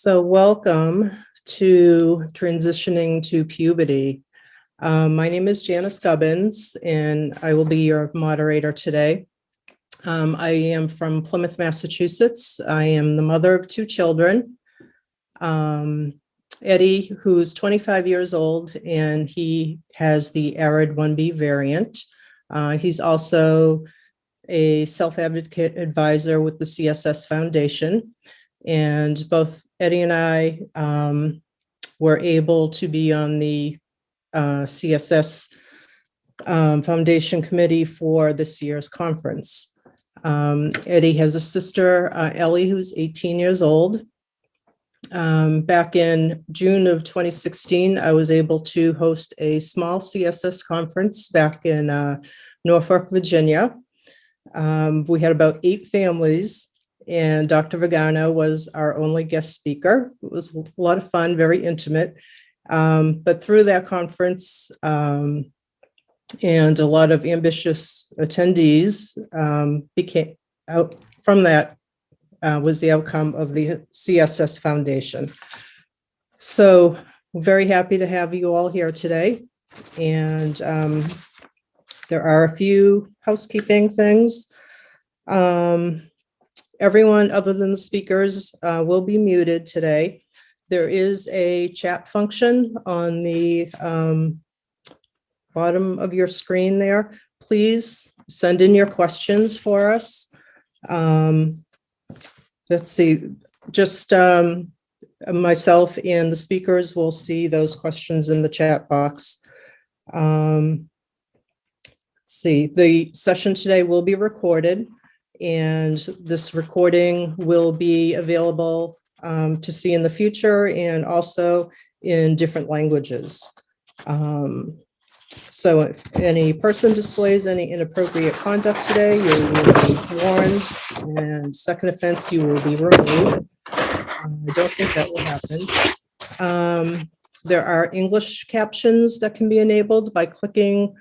So welcome to Transitioning to Puberty. My name is Janice Gubbins, and I will be your moderator today. I am from Plymouth, Massachusetts. I am the mother of two children. Eddie, who's 25 years old, and he has the ARID 1B variant. He's also a self-advocate advisor with the CSS Foundation. And both Eddie and I were able to be on the CSS Foundation Committee for this year's conference. Eddie has a sister, Ellie, who's 18 years old. Back in June of 2016, I was able to host a small CSS conference back in Norfolk, Virginia. We had about 8 families, and Dr. Vagano was our only guest speaker. It was a lot of fun, very intimate. But through that conference and a lot of ambitious attendees became out from that was the outcome of the CSS Foundation. So we're very happy to have you all here today. And there are a few housekeeping things. Everyone other than the speakers will be muted today. There is a chat function on the bottom of your screen there. Please send in your questions for us. Let's see, just myself and the speakers will see those questions in the chat box. Let's see, the session today will be recorded, and this recording will be available to see in the future and also in different languages. So if any person displays any inappropriate conduct today, you will be warned, and second offense, you will be removed. I don't think that will happen. There are English captions that can be enabled by clicking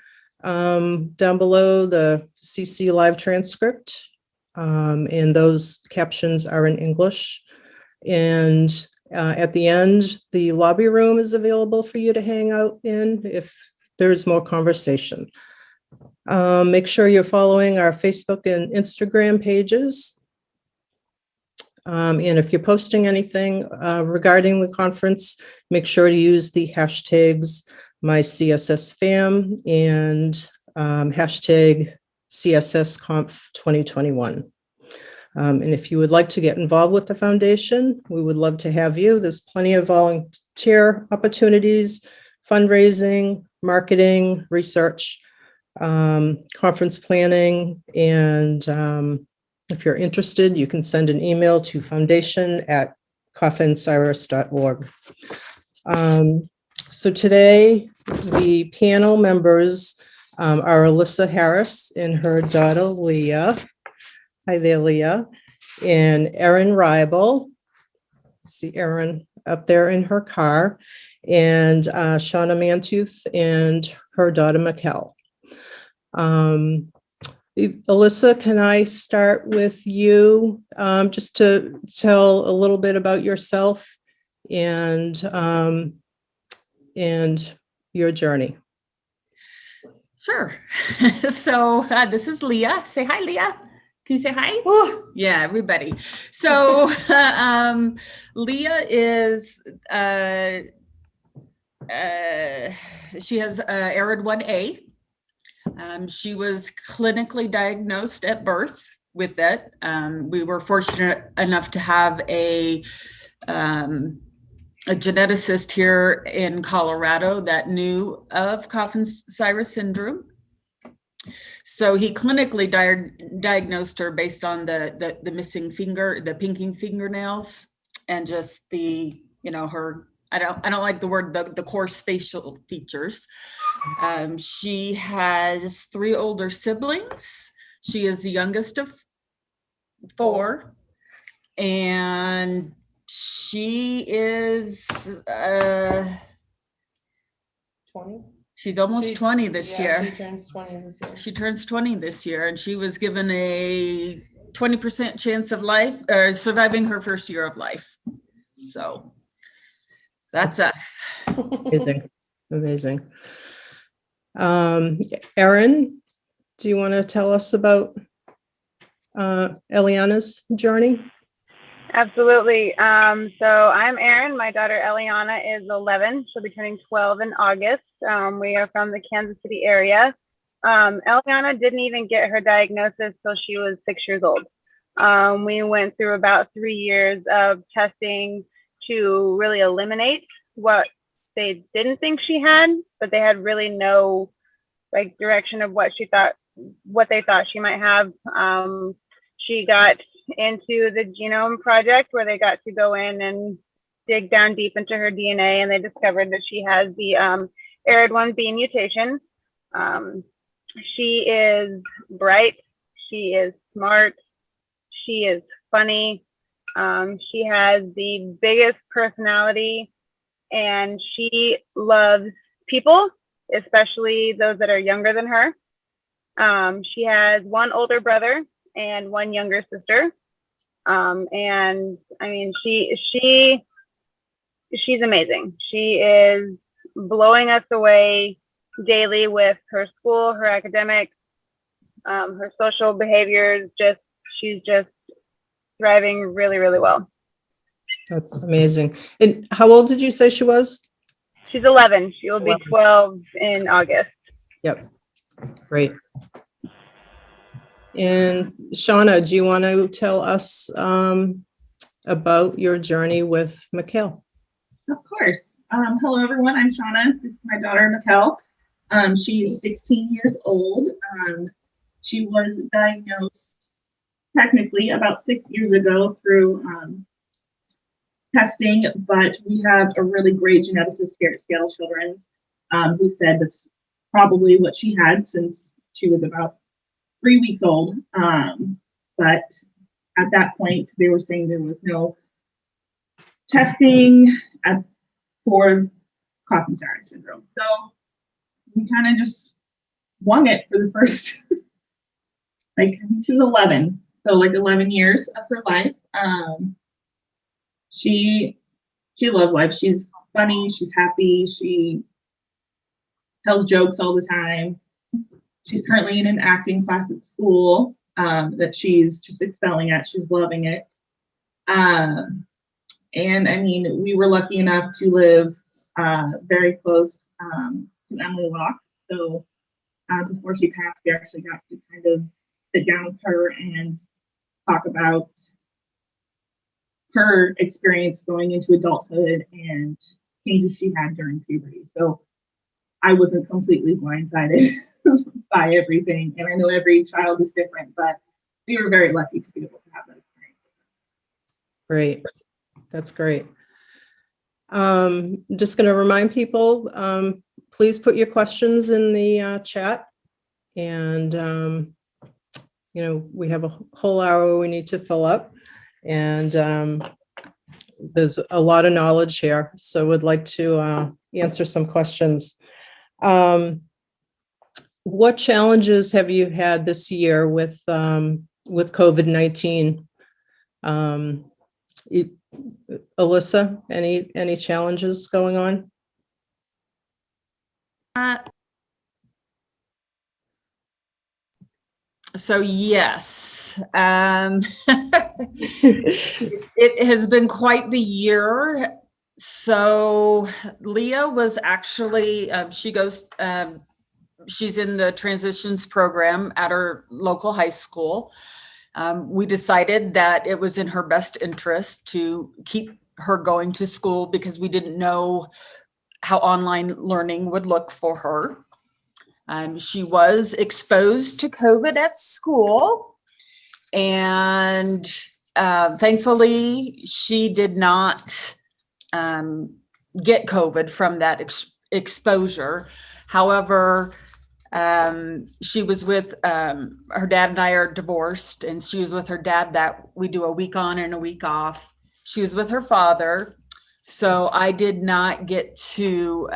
down below the CC live transcript. And those captions are in English. And at the end, the lobby room is available for you to hang out in if there's more conversation. Make sure you're following our Facebook and Instagram pages. And if you're posting anything regarding the conference, make sure to use the hashtags MyCSSFam and hashtag CSSConf2021. And if you would like to get involved with the foundation, we would love to have you. There's plenty of volunteer opportunities, fundraising, marketing, research, conference planning, and if you're interested, you can send an email to foundation@Coffin-Siris.org. So today, the panel members are Alyssa Harris and her daughter, Leah. Hi there, Leah. And Erin Ribel. See Erin up there in her car. And Shauna Mantooth and her daughter, Mikel. Alyssa, can I start with you just to tell a little bit about yourself and your journey? Sure. So this is Leah. Say hi, Leah. Can you say hi? Ooh. Yeah, everybody. So Leah is, she has ARID 1A. She was clinically diagnosed at birth with it. We were fortunate enough to have a geneticist here in Colorado that knew of Coffin-Siris Syndrome. So he clinically diagnosed her based on the missing finger, the pinking fingernails, and just the, you know, her, I don't like the word, the coarse facial features. She has 3 older siblings. She is the youngest of 4, and she is 20. She's almost 20 this year. She turns 20 this year. She turns 20 this year, and she was given a 20% chance of life, surviving her first year of life. So that's us. Amazing, amazing. Erin, do you want to tell us about Eliana's journey? Absolutely. So I'm Erin. My daughter Eliana is 11. She'll be turning 12 in August. We are from the Kansas City area. Eliana didn't even get her diagnosis till she was 6 years old. We went through about 3 years of testing to really eliminate what they didn't think she had, but they had really no like direction of what they thought she might have. She got into the genome project where they got to go in and dig down deep into her DNA, and they discovered that she has the ARID1B mutation. She is bright, she is smart, she is funny, she has the biggest personality, and she loves people, especially those that are younger than her. She has one older brother and one younger sister. And I mean, she's amazing. She is blowing us away daily with her school, her academics, her social behaviors. She's just thriving really, really well. That's amazing. And how old did you say she was? She's 11. She will be 11. 12 in August. Yep. Great. And Shauna, do you want to tell us about your journey with Mikel? Of course. Hello, everyone. I'm Shauna. This is my daughter, Mikel. She's 16 years old. She was diagnosed technically about 6 years ago through testing, but we have a really great geneticist here at Seattle Children's who said that's probably what she had since she was about 3 weeks old. But at that point, they were saying there was no testing for Coffin-Siris Syndrome. So we kind of just wung it for the first, I think she was 11. So like 11 years of her life. She loves life. She's funny. She's happy. She tells jokes all the time. She's currently in an acting class at school that she's just excelling at. She's loving it. And I mean, we were lucky enough to live very close to Emily Locke. So before she passed, we actually got to kind of sit down with her and talk about her experience going into adulthood and changes she had during puberty. So I wasn't completely blindsided by everything. And I know every child is different, but we were very lucky to be able to have that experience. Great. That's great. I'm just going to remind people, please put your questions in the chat. And, you know, we have a whole hour we need to fill up. And there's a lot of knowledge here. So would like to answer some questions. What challenges have you had this year with COVID-19? Alyssa, any challenges going on? So yes, it has been quite the year. So Leah was actually, she's in the transitions program at her local high school. We decided that it was in her best interest to keep her going to school because we didn't know how online learning would look for her. She was exposed to COVID at school, and thankfully she did not get COVID from that exposure. However, she was with her dad and I are divorced, and she was with her dad that we do a week on and a week off. She was with her father, so I did not get to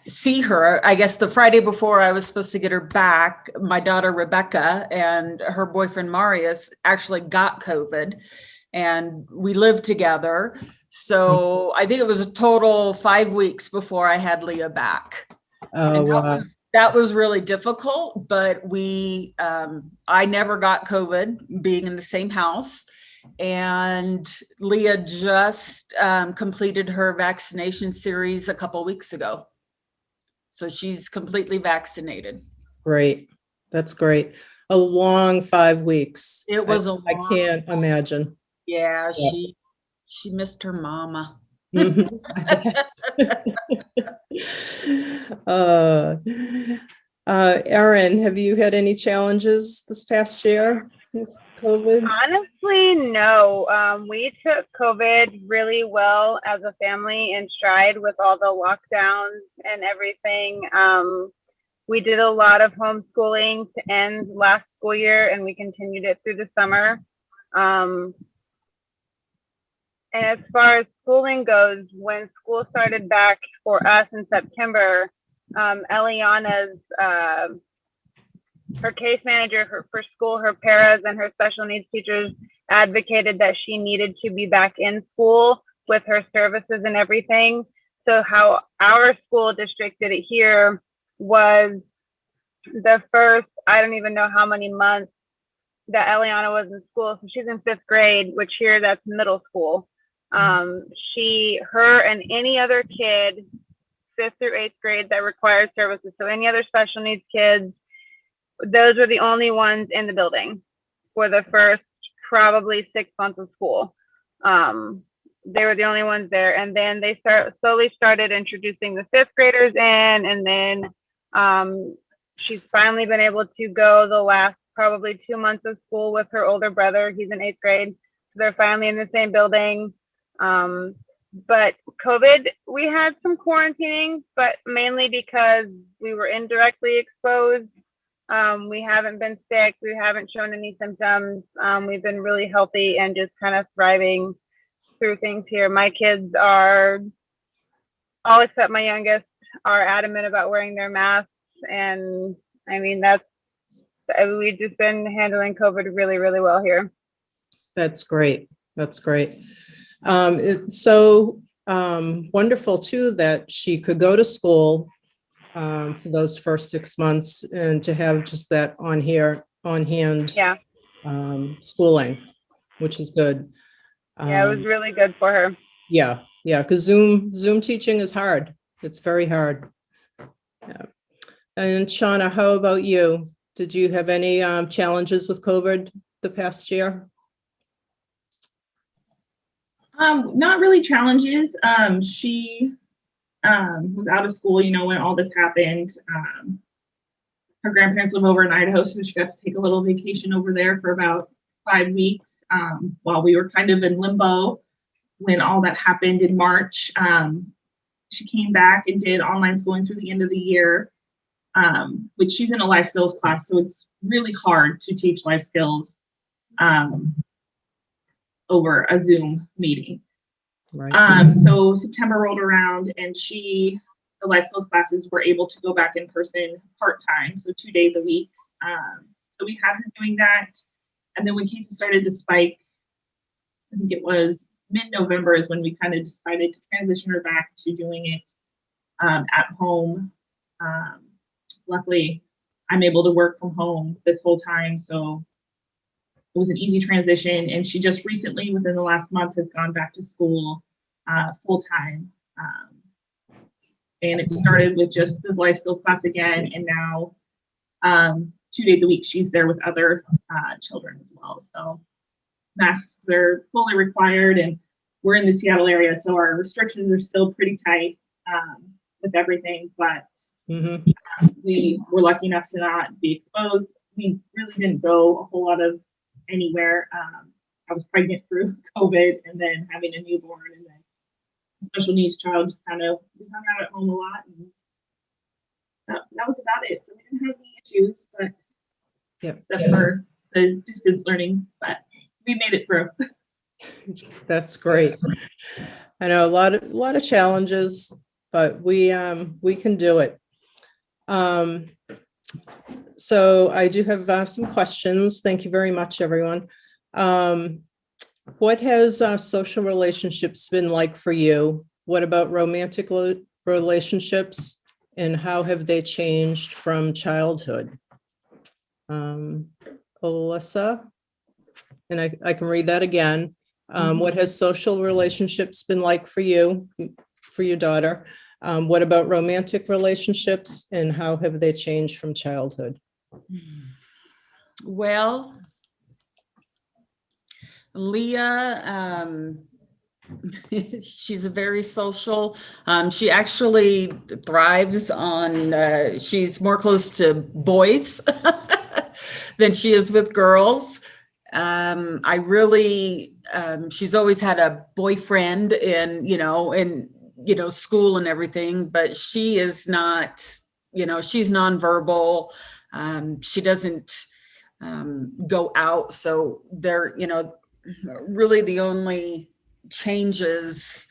see her. I guess the Friday before I was supposed to get her back, my daughter Rebecca and her boyfriend Marius actually got COVID. and we lived together. So I think it was a total 5 weeks before I had Leah back. Oh, And wow. that was really difficult, but I never got COVID being in the same house. And Leah just completed her vaccination series a couple weeks ago. So she's completely vaccinated. Great. That's great. A long 5 weeks. It was a I long can't imagine. Yeah, Yeah. she missed her mama. Mhm. Uh, Erin, have you had any challenges this past year with COVID? Honestly, no. We took COVID really well as a family in stride with all the lockdowns and everything. We did a lot of homeschooling to end last school year, and we continued it through the summer. And as far as schooling goes, when school started back for us in September, Eliana's her case manager for school, her paras, and her special needs teachers advocated that she needed to be back in school with her services and everything. So how our school district did it here was the first, I don't even know how many months that Eliana was in school. So she's in 5th grade, which here that's middle school. Her and any other kid, 5th through 8th grade that required services. So any other special needs kids, those were the only ones in the building for the first probably 6 months of school. They were the only ones there. And then they slowly started introducing the 5th graders in. And then she's finally been able to go the last probably 2 months of school with her older brother. He's in 8th grade. So they're finally in the same building. But COVID, we had some quarantining, but mainly because we were indirectly exposed. We haven't been sick. We haven't shown any symptoms. We've been really healthy and just kind of thriving through things here. My kids are, all except my youngest, are adamant about wearing their masks. And I mean, we've just been handling COVID really, really well here. That's great. That's great. It's so wonderful too that she could go to school for those first 6 months and to have just that on hand Yeah. schooling, which is good. Yeah, it was really good for her. Yeah, because Zoom teaching is hard. It's very hard. Yeah. And Shauna, how about you? Did you have any challenges with COVID the past year? Not really challenges. She was out of school, when all this happened. Her grandparents live over in Idaho, so she got to take a little vacation over there for about 5 weeks while we were kind of in limbo when all that happened in March. She came back and did online schooling through the end of the year, which she's in a life skills class, so it's really hard to teach life skills over a Zoom meeting. Right. So September rolled around and the life skills classes were able to go back in person part-time, so 2 days a week. So we had her doing that. And then when cases started to spike, I think it was mid-November is when we kind of decided to transition her back to doing it at home. Luckily, I'm able to work from home this whole time, so it was an easy transition. And she just recently, within the last month, has gone back to school full-time. And it started with just the life skills class again, and now 2 days a week she's there with other children as well. So masks are fully required, and we're in the Seattle area, so our restrictions are still pretty tight with everything, but we were lucky enough to not be exposed. We really didn't go a whole lot of anywhere. I was pregnant through COVID and then having a newborn, and then a special needs child, just kind of, we hung out at home a lot, and that was about it. So we didn't have any issues, but except for the distance learning, but we made it through. That's great. I know a lot of challenges, but we can do it. So I do have some questions. Thank you very much, everyone. What has social relationships been like for you? What about romantic relationships, and how have they changed from childhood? Alyssa, and I can read that again. What has social relationships been like for you, for your daughter? What about romantic relationships, and how have they changed from childhood? Well, Leah, she's a very social. She actually thrives on, she's more close to boys than she is with girls. I really, she's always had a boyfriend in school and everything, but she is not, she's nonverbal. She doesn't go out. So they're, really the only changes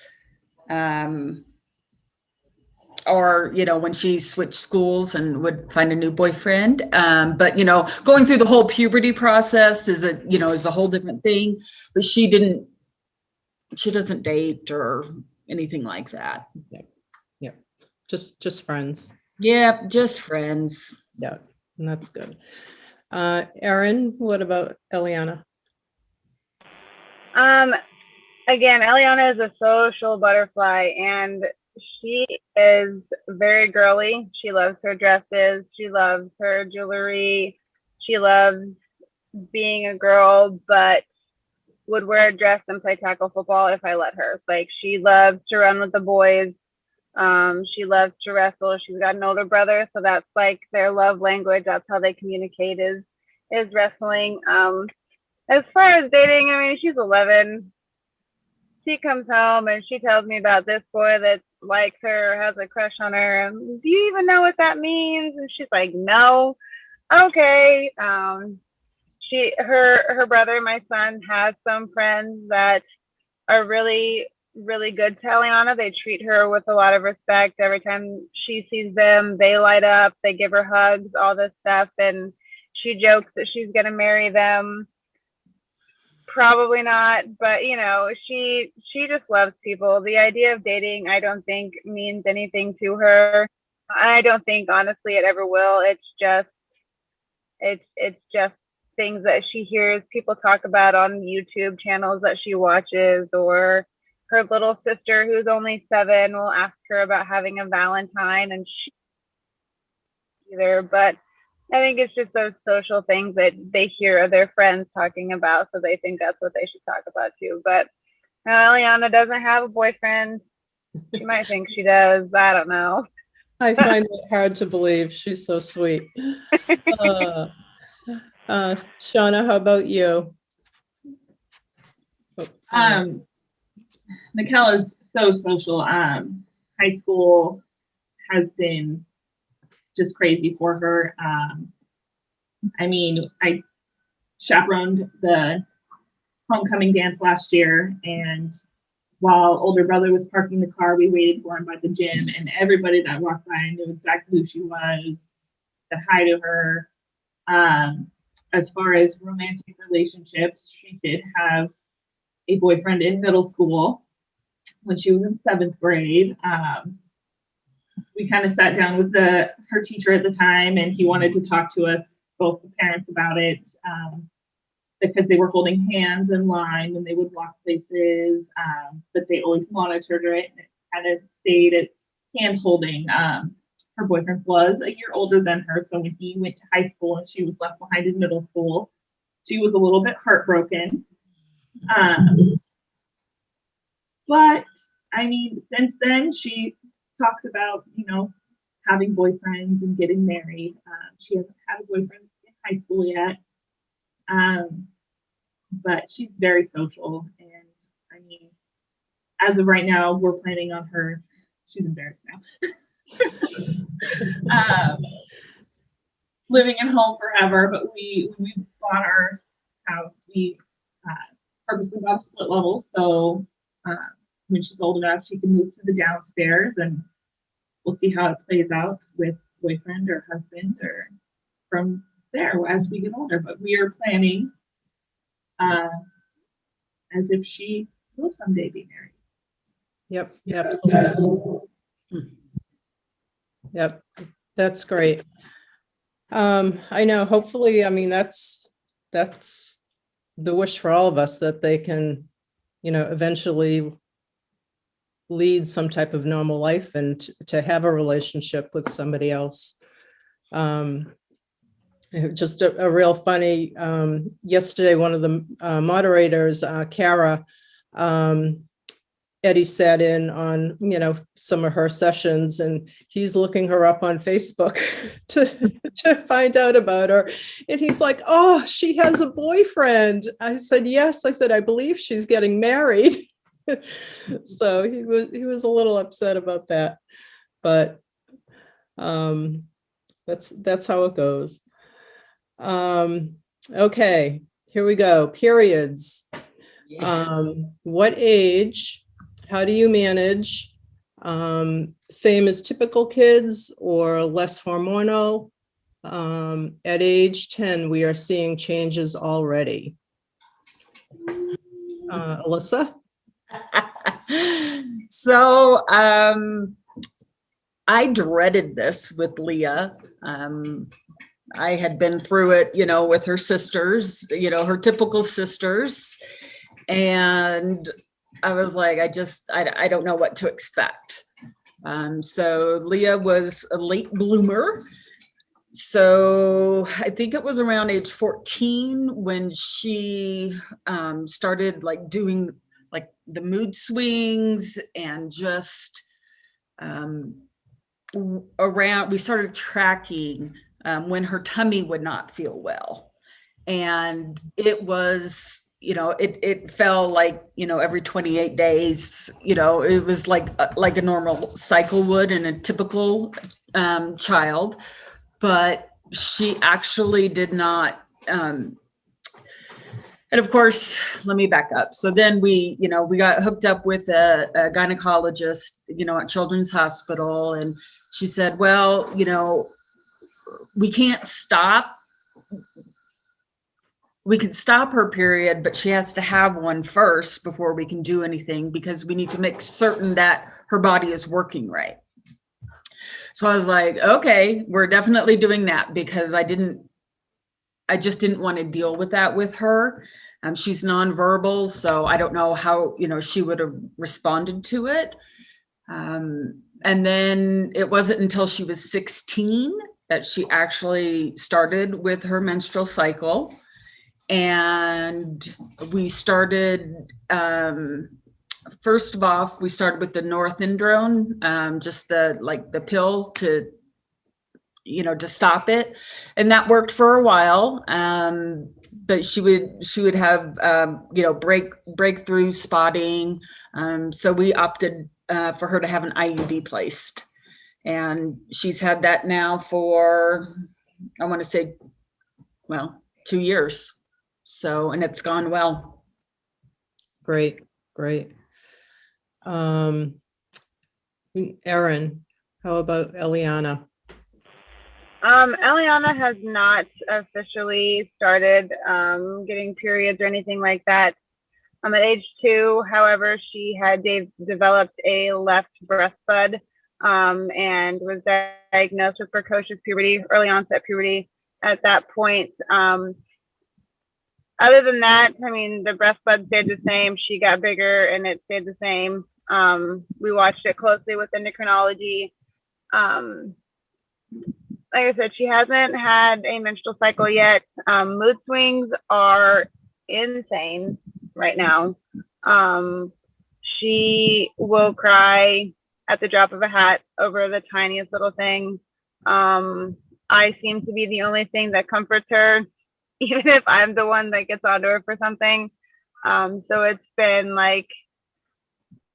or when she switched schools and would find a new boyfriend, but going through the whole puberty process is a whole different thing. But she doesn't date or anything like that. Yeah, just friends. Yeah, just friends. Yeah, and that's good. Erin, what about Eliana? Again, Eliana is a social butterfly, and she is very girly. She loves her dresses. She loves her jewelry. She loves being a girl, but would wear a dress and play tackle football if I let her. Like, she loves to run with the boys. She loves to wrestle. She's got an older brother, so that's like their love language. That's how they communicate is wrestling. As far as dating, I mean, she's 11. She comes home and she tells me about this boy that likes her, has a crush on her. And do you even know what that means? And she's like, no. Okay. Her brother, my son, has some friends that are really, really good to Eliana. They treat her with a lot of respect. Every time she sees them, they light up, they give her hugs, all this stuff. And she jokes that she's going to marry them. Probably not, but she just loves people. The idea of dating, I don't think means anything to her. I don't think honestly it ever will. It's just things that she hears people talk about on YouTube channels that she watches, or her little sister who's only 7 will ask her about having a Valentine, and she either, but I think it's just those social things that they hear their friends talking about, so they think that's what they should talk about too. But Eliana doesn't have a boyfriend. She might think she does. I don't know. I find it hard to believe. She's so sweet. Shauna, how about you? Mikel is so social. High school has been just crazy for her. I mean, I chaperoned the homecoming dance last year, and while older brother was parking the car, we waited for him by the gym, and everybody that walked by knew exactly who she was, said hi to her. As far as romantic relationships, she did have a boyfriend in middle school when she was in 7th grade. We kind of sat down with her teacher at the time, and he wanted to talk to us, both the parents, about it, because they were holding hands in line when they would walk places, but they always monitored it, and it kind of stayed at hand holding. Her boyfriend was a year older than her, so when he went to high school and she was left behind in middle school, she was a little bit heartbroken. But I mean, since then, she talks about, having boyfriends and getting married. She hasn't had a boyfriend in high school yet. But she's very social. And I mean, as of right now, we're planning on her. She's embarrassed now. Living at home forever. But when we bought our house, we purposely bought a split level. So when she's old enough, she can move to the downstairs, and we'll see how it plays out with boyfriend or husband or from there as we get older. But we are planning as if she will someday be married. Yep, absolutely. Yep, that's great. I know, hopefully, I mean, that's the wish for all of us, that they can, eventually lead some type of normal life and to have a relationship with somebody else. Just a real funny, yesterday, one of the moderators, Kara, Eddie sat in on, some of her sessions, and he's looking her up on Facebook to find out about her. And he's like, "Oh, she has a boyfriend." I said, "Yes." I said, "I believe she's getting married." So he was a little upset about that, but that's how it goes. Okay, here we go. Periods. What age? How do you manage? Same as typical kids or less hormonal? At age 10, we are seeing changes already. Alyssa? So I dreaded this with Leah. I had been through it, with her sisters, her typical sisters. And I was like, I don't know what to expect. So Leah was a late bloomer. So I think it was around age 14 when she started like doing like the mood swings, and just we started tracking when her tummy would not feel well. And it was, it fell like, every 28 days, it was like a normal cycle would in a typical child, but she actually did not. And of course, let me back up. So then we got hooked up with a gynecologist, at Children's Hospital. And she said, well, we can't stop. We could stop her period, but she has to have one first before we can do anything, because we need to make certain that her body is working right. So I was like, okay, we're definitely doing that, because I just didn't want to deal with that with her. She's nonverbal, so I don't know how, she would have responded to it. And then it wasn't until she was 16 that she actually started with her menstrual cycle. And we started, first of all, we started with the norethindrone, just the pill to stop it. And that worked for a while. But she would have, breakthrough spotting. So we opted for her to have an IUD placed. And she's had that now for, I want to say, 2 years. So, and it's gone well. Great. Erin, how about Eliana? Eliana has not officially started getting periods or anything like that. At age 2, however, she had developed a left breast bud and was diagnosed with precocious puberty, early onset puberty at that point. Other than that, the breast bud stayed the same. She got bigger and it stayed the same. We watched it closely with endocrinology. Like I said, she hasn't had a menstrual cycle yet. Mood swings are insane right now. She will cry at the drop of a hat over the tiniest little thing. I seem to be the only thing that comforts her, even if I'm the one that gets onto her for something. So it's been like,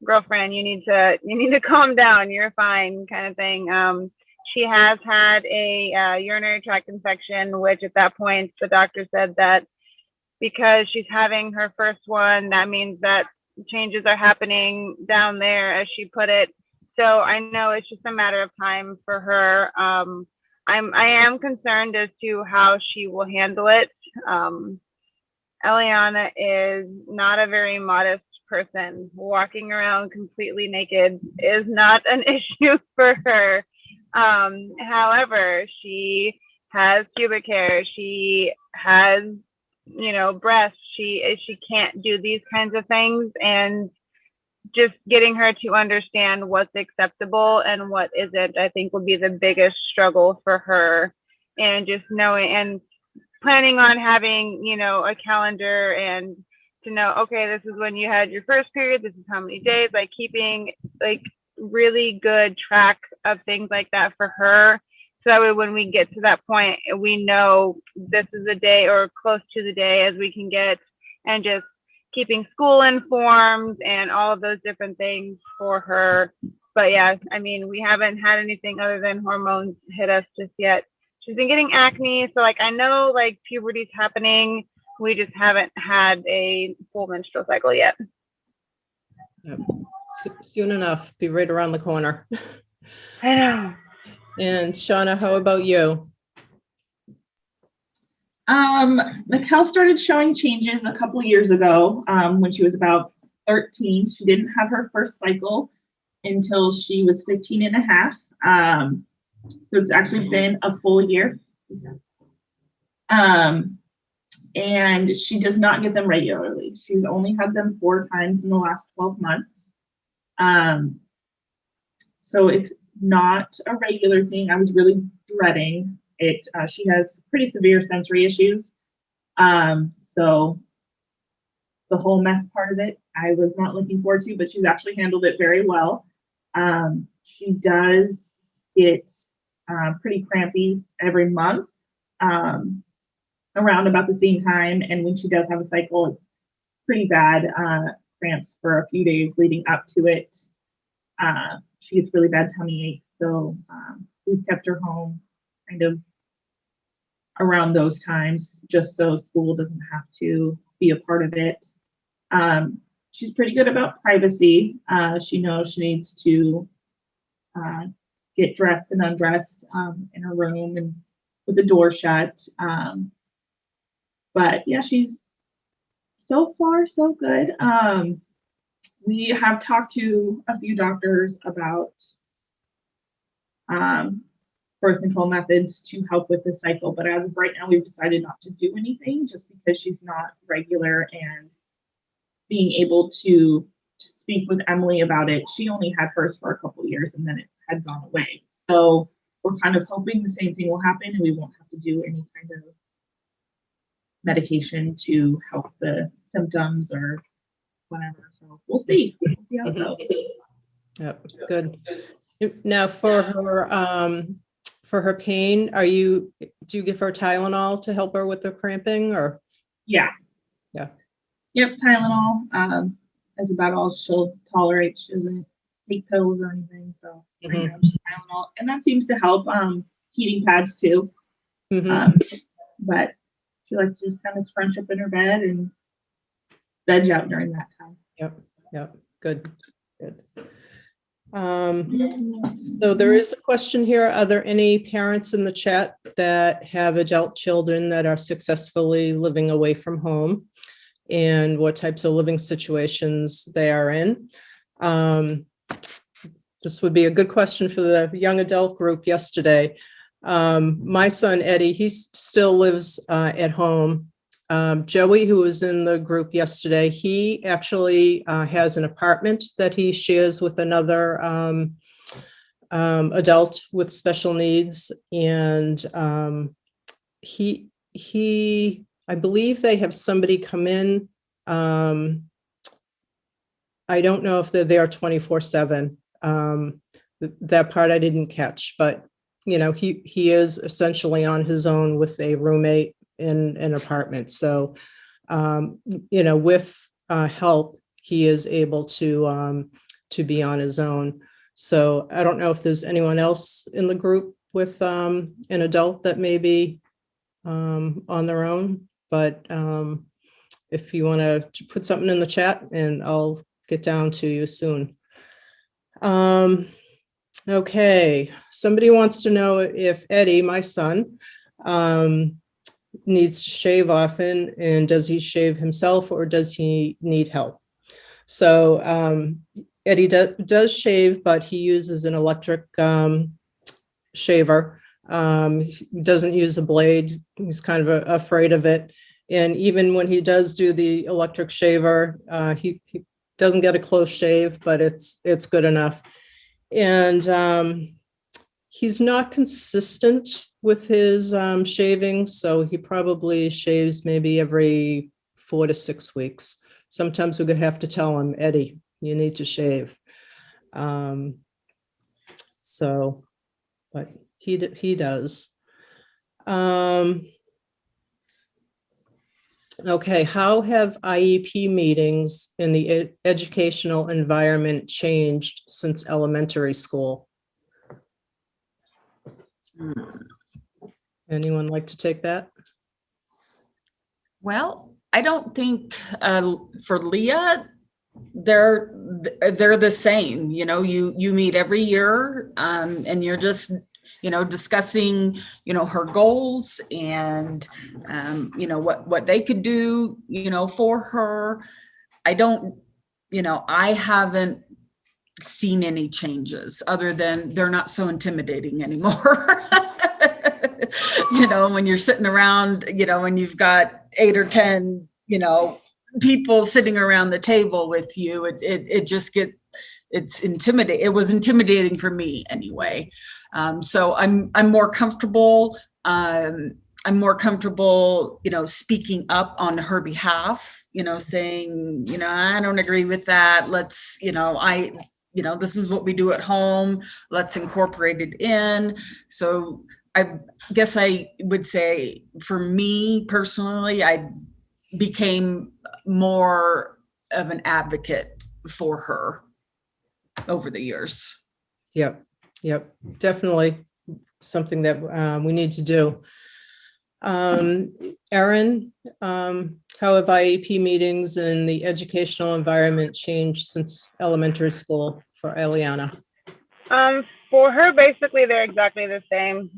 girlfriend, you need to calm down. You're fine, kind of thing. She has had a urinary tract infection, which at that point, the doctor said that because she's having her first one, that means that changes are happening down there, as she put it. So I know it's just a matter of time for her. I am concerned as to how she will handle it. Eliana is not a very modest person. Walking around completely naked is not an issue for her. However, she has pubic hair. She has, breasts. She can't do these kinds of things, and just getting her to understand what's acceptable and what isn't, I think, would be the biggest struggle for her. And just knowing and planning on having, a calendar and to know, okay, this is when you had your first period, this is how many days, like keeping like really good track of things like that for her. So that way when we get to that point, we know this is a day or close to the day as we can get, and just keeping school informed and all of those different things for her. But yeah, I mean, we haven't had anything other than hormones hit us just yet. She's been getting acne. So like, I know like puberty's happening. We just haven't had a full menstrual cycle yet. Yep. Soon enough, be right around the corner. I know. And Shauna, how about you? Mikel started showing changes a couple years ago when she was about 13. She didn't have her first cycle until she was 15 and a half. So it's actually been a full year. And she does not get them regularly. She's only had them 4 times in the last 12 months. So it's not a regular thing. I was really dreading it. She has pretty severe sensory issues. So the whole mess part of it, I was not looking forward to, but she's actually handled it very well. She does get pretty crampy every month, around about the same time. And when she does have a cycle, it's pretty bad cramps for a few days leading up to it. She gets really bad tummy aches. So we've kept her home kind of around those times, just so school doesn't have to be a part of it. She's pretty good about privacy. She knows she needs to get dressed and undressed in her room and with the door shut. But yeah, she's so far so good. We have talked to a few doctors about birth control methods to help with the cycle, but as of right now, we've decided not to do anything just because she's not regular, and being able to speak with Emily about it. She only had hers for a couple of years and then it had gone away. So we're kind of hoping the same thing will happen and we won't have to do any kind of medication to help the symptoms or whatever. So we'll see. We'll see how it goes. Yep, good. Now for her pain, do you give her Tylenol to help her with the cramping, or? Yeah. Yeah. Yep, Tylenol is about all she'll tolerate. She doesn't take pills or anything, so right now just Tylenol, and that seems to help. Heating pads too. But she likes to just kind of scrunch up in her bed and veg out during that time. Yep, good. So there is a question here. Are there any parents in the chat that have adult children that are successfully living away from home, and what types of living situations they are in? This would be a good question for the young adult group yesterday. My son, Eddie, he still lives at home. Joey, who was in the group yesterday, he actually has an apartment that he shares with another adult with special needs. And I believe they have somebody come in. I don't know if they're there 24/7. That part I didn't catch, but he is essentially on his own with a roommate in an apartment. So, with help, he is able to be on his own. So I don't know if there's anyone else in the group with an adult that may be on their own, but if you want to put something in the chat, and I'll get down to you soon. Okay, somebody wants to know if Eddie, my son, needs to shave often, and does he shave himself or does he need help? So Eddie does shave, but he uses an electric shaver. He doesn't use a blade. He's kind of afraid of it. And even when he does do the electric shaver, he doesn't get a close shave, but it's good enough. And he's not consistent with his shaving, so he probably shaves maybe every 4 to 6 weeks. Sometimes we're gonna have to tell him, Eddie, you need to shave. So, but he does. Okay, how have IEP meetings in the educational environment changed since elementary school? Anyone like to take that? Well, I don't think for Leah, they're the same. You know, you meet every year, and you're just, you know, discussing, you know, her goals and you know, what they could do, you know, for her. I don't, you know, I haven't seen any changes other than they're not so intimidating anymore. You know, when you're sitting around, you know, when you've got 8 or 10, you know, people sitting around the table with you, it just it's intimidating. It was intimidating for me anyway. So I'm more comfortable. I'm more comfortable, you know, speaking up on her behalf, you know, saying, you know, I don't agree with that. Let's, you know, you know, this is what we do at home. Let's incorporate it in. So I guess I would say for me personally, I became more of an advocate for her over the years. Yep, definitely something that we need to do. Erin, how have IEP meetings in the educational environment changed since elementary school for Eliana? For her, basically, they're exactly the same.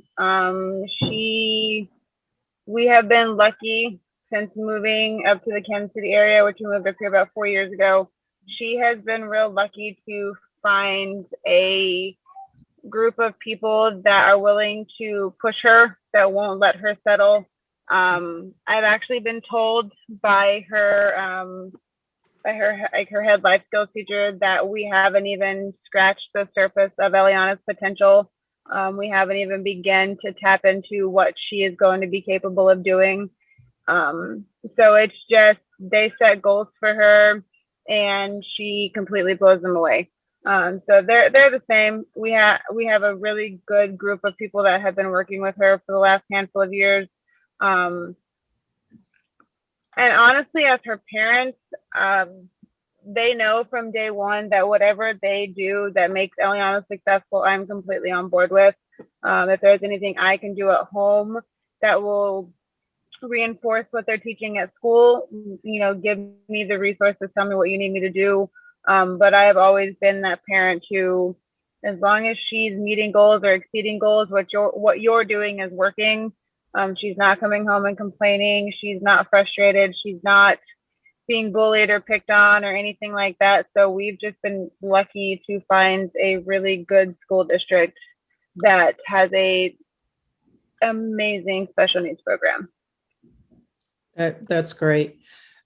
We have been lucky since moving up to the Kansas City area, which we moved up here about 4 years ago. She has been real lucky to find a group of people that are willing to push her, that won't let her settle. I've actually been told by her head life skills teacher that we haven't even scratched the surface of Eliana's potential. We haven't even begun to tap into what she is going to be capable of doing. So it's just, they set goals for her and she completely blows them away. So they're the same. We have a really good group of people that have been working with her for the last handful of years. And honestly, as her parents, they know from day one that whatever they do that makes Eliana successful, I'm completely on board with. If there's anything I can do at home that will reinforce what they're teaching at school, you know, give me the resources, tell me what you need me to do. But I have always been that parent who, as long as she's meeting goals or exceeding goals, what you're doing is working. She's not coming home and complaining. She's not frustrated. She's not being bullied or picked on or anything like that. So we've just been lucky to find a really good school district that has a amazing special needs program. That's great.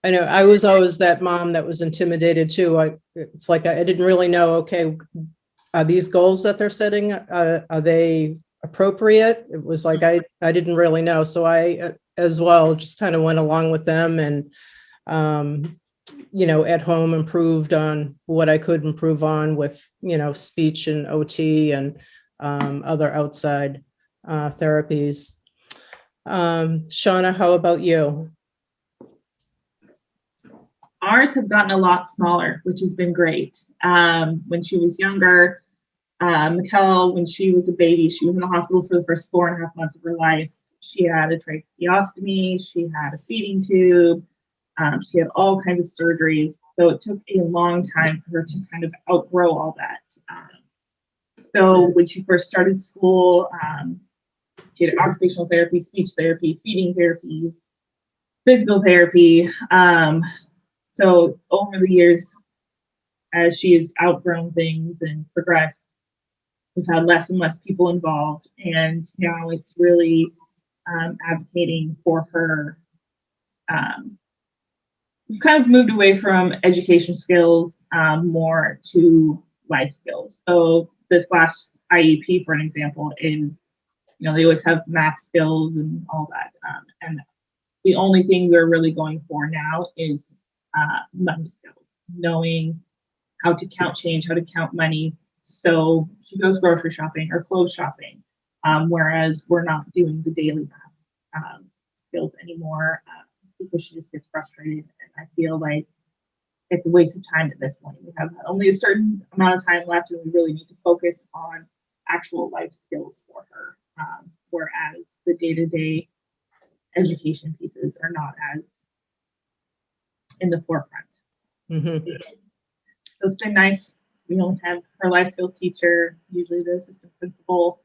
I know I was always that mom that was intimidated too. It's like I didn't really know, okay, are these goals that they're setting, are they appropriate? It was like I didn't really know. So I as well just kind of went along with them and you know, at home improved on what I could improve on with, you know, speech and OT and other outside therapies. Shauna, how about you? Ours have gotten a lot smaller, which has been great. When she was younger, Mikel, when she was a baby, she was in the hospital for the first 4.5 months of her life. She had a tracheostomy, she had a feeding tube, she had all kinds of surgeries. So it took a long time for her to kind of outgrow all that. So when she first started school, She had occupational therapy, speech therapy, feeding therapy, physical therapy. So over the years, as she has outgrown things and progressed, we've had less and less people involved. And now it's really advocating for her. We've kind of moved away from education skills more to life skills. So this last IEP, for an example, is, they always have math skills and all that. And the only thing we're really going for now is money skills, knowing how to count change, how to count money. So she goes grocery shopping or clothes shopping, whereas we're not doing the daily math skills anymore because she just gets frustrated. And I feel like it's a waste of time at this point. We have only a certain amount of time left, and we really need to focus on actual life skills for her, whereas the day-to-day education pieces are not as in the forefront. Mm-hmm. So it's been nice. We don't have her life skills teacher, usually the assistant principal,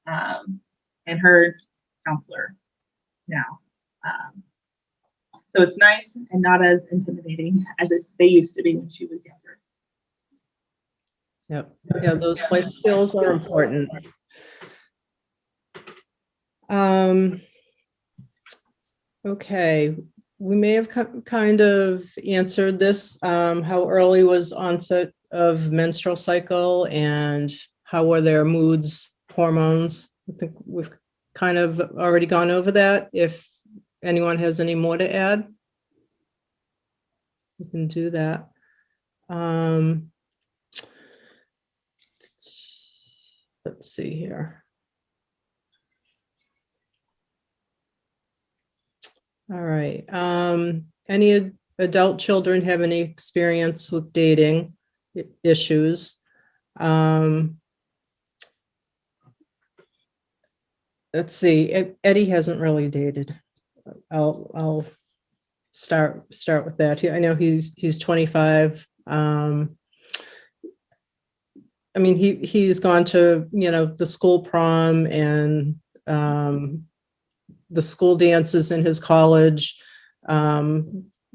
and her counselor now. So it's nice and not as intimidating as they used to be when she was younger. Yep. Yeah, those life skills are important. Okay, we may have kind of answered this. How early was onset of menstrual cycle and how were their moods, hormones? I think we've kind of already gone over that. If anyone has any more to add, we can do that. Let's see here. All right. Any adult children have any experience with dating issues? Let's see. Eddie hasn't really dated. I'll start with that. I know he's 25. I mean, he's gone to, the school prom and the school dances in his college. He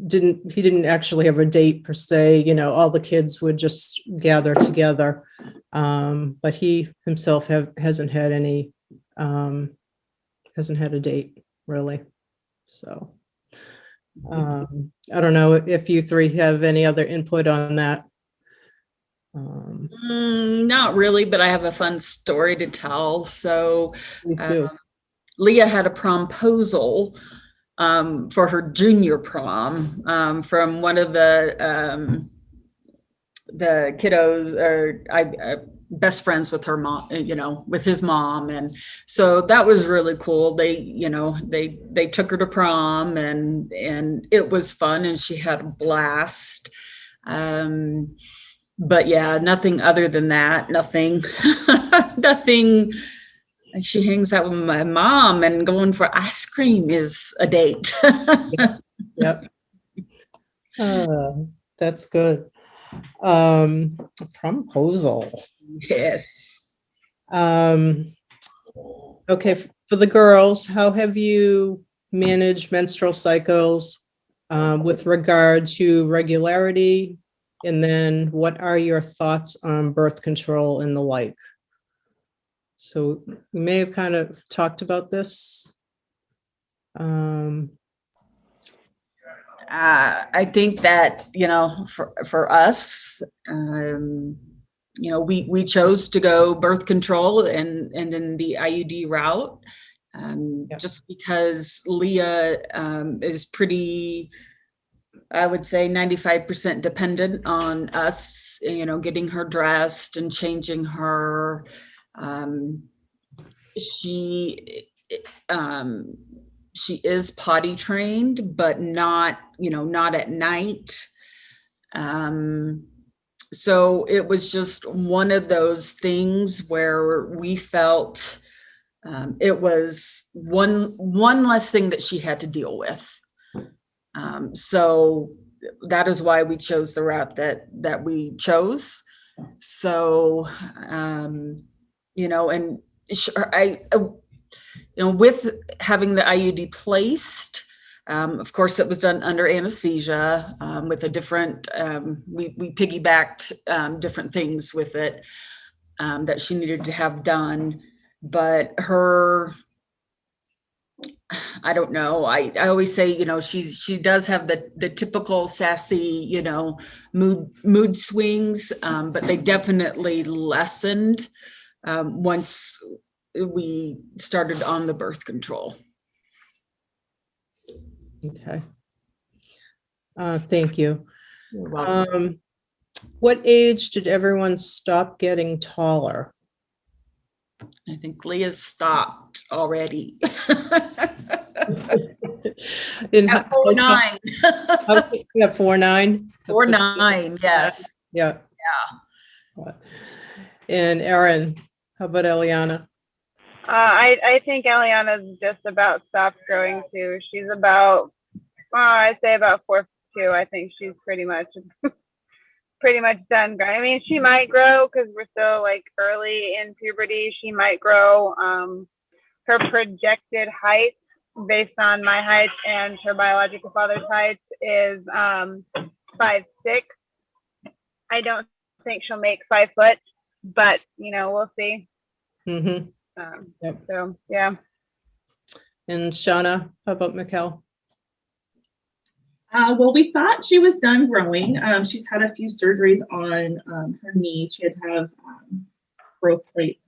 didn't actually have a date per se, all the kids would just gather together. But he himself hasn't had a date really. So I don't know if you three have any other input on that. Not really, but I have a fun story to tell. So Please do. Leah had a promposal for her junior prom from one of the kiddos, or best friends with her mom, with his mom. And so that was really cool. They took her to prom and it was fun and she had a blast. But yeah, nothing other than that, nothing. She hangs out with my mom, and going for ice cream is a date. Yep. That's good. Promposal. Yes. Okay, for the girls, how have you managed menstrual cycles with regard to regularity? And then what are your thoughts on birth control and the like? So we may have kind of talked about this. I think that, for us, we chose to go birth control and then the IUD route, Yep. just because Leah is pretty, I would say 95% dependent on us, getting her dressed and changing her. She is potty trained, but not at night. So it was just one of those things where we felt it was one less thing that she had to deal with. So that is why we chose the route that we chose. So, and with having the IUD placed, of course, it was done under anesthesia with a different, we piggybacked different things with it that she needed to have done. But her, I don't know, I always say, she does have the typical sassy, mood swings, but they definitely lessened once we started on the birth control. Okay. Thank you. You're welcome. What age did everyone stop getting taller? I think Leah stopped already. In At 4'9". Yeah, 4'9". 4'9", yes. Yeah. Yeah. And Erin, how about Eliana? I think Eliana's just about stopped growing too. She's about, I'd say about 4'2". I think she's pretty much done growing. I mean, she might grow because we're still like early in puberty. She might grow. Her projected height, based on my height and her biological father's height, is 5'6". I don't think she'll make 5 foot, but we'll see. Mm-hmm. Yep. So yeah. And Shauna, how about Mikel? Well, we thought she was done growing. She's had a few surgeries on her knee. She had to have growth plates,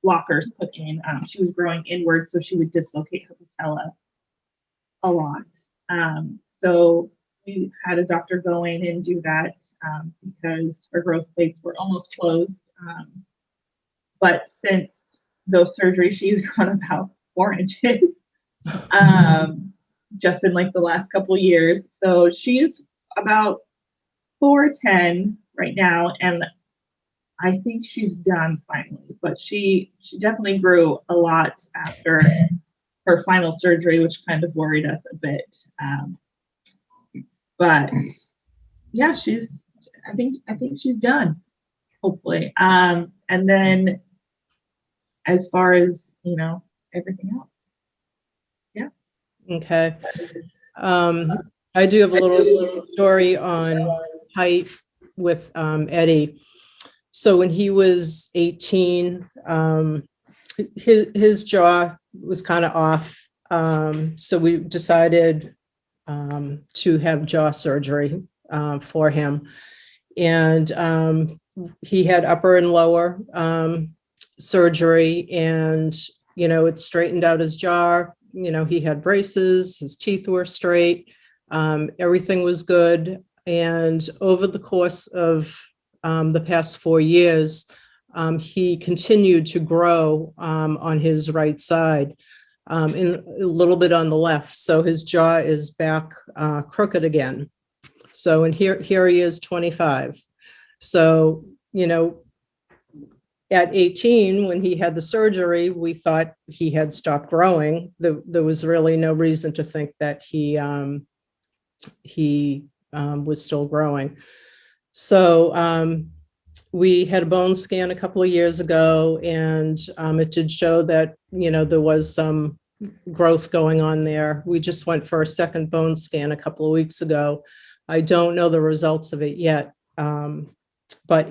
blockers put in. She was growing inward, so she would dislocate her patella a lot. So we had a doctor go in and do that because her growth plates were almost closed. But since those surgeries, she's grown about 4 inches. Just in like the last couple of years. So she's about 4'10" right now, and I think she's done finally, but she definitely grew a lot after her final surgery, which kind of worried us a bit. But yeah, I think she's done, hopefully. And then as far as, everything else. Okay. I do have a little story on height with Eddie. So when he was 18, his jaw was kind of off. So we decided to have jaw surgery for him. And he had upper and lower surgery, and, it straightened out his jaw. He had braces, his teeth were straight, everything was good. And over the course of the past 4 years, he continued to grow on his right side, and a little bit on the left. So his jaw is back crooked again. So, and here he is 25. So, at 18, when he had the surgery, we thought he had stopped growing. There was really no reason to think that he was still growing. So we had a bone scan a couple of years ago, and it did show that, there was some growth going on there. We just went for a second bone scan a couple of weeks ago. I don't know the results of it yet, but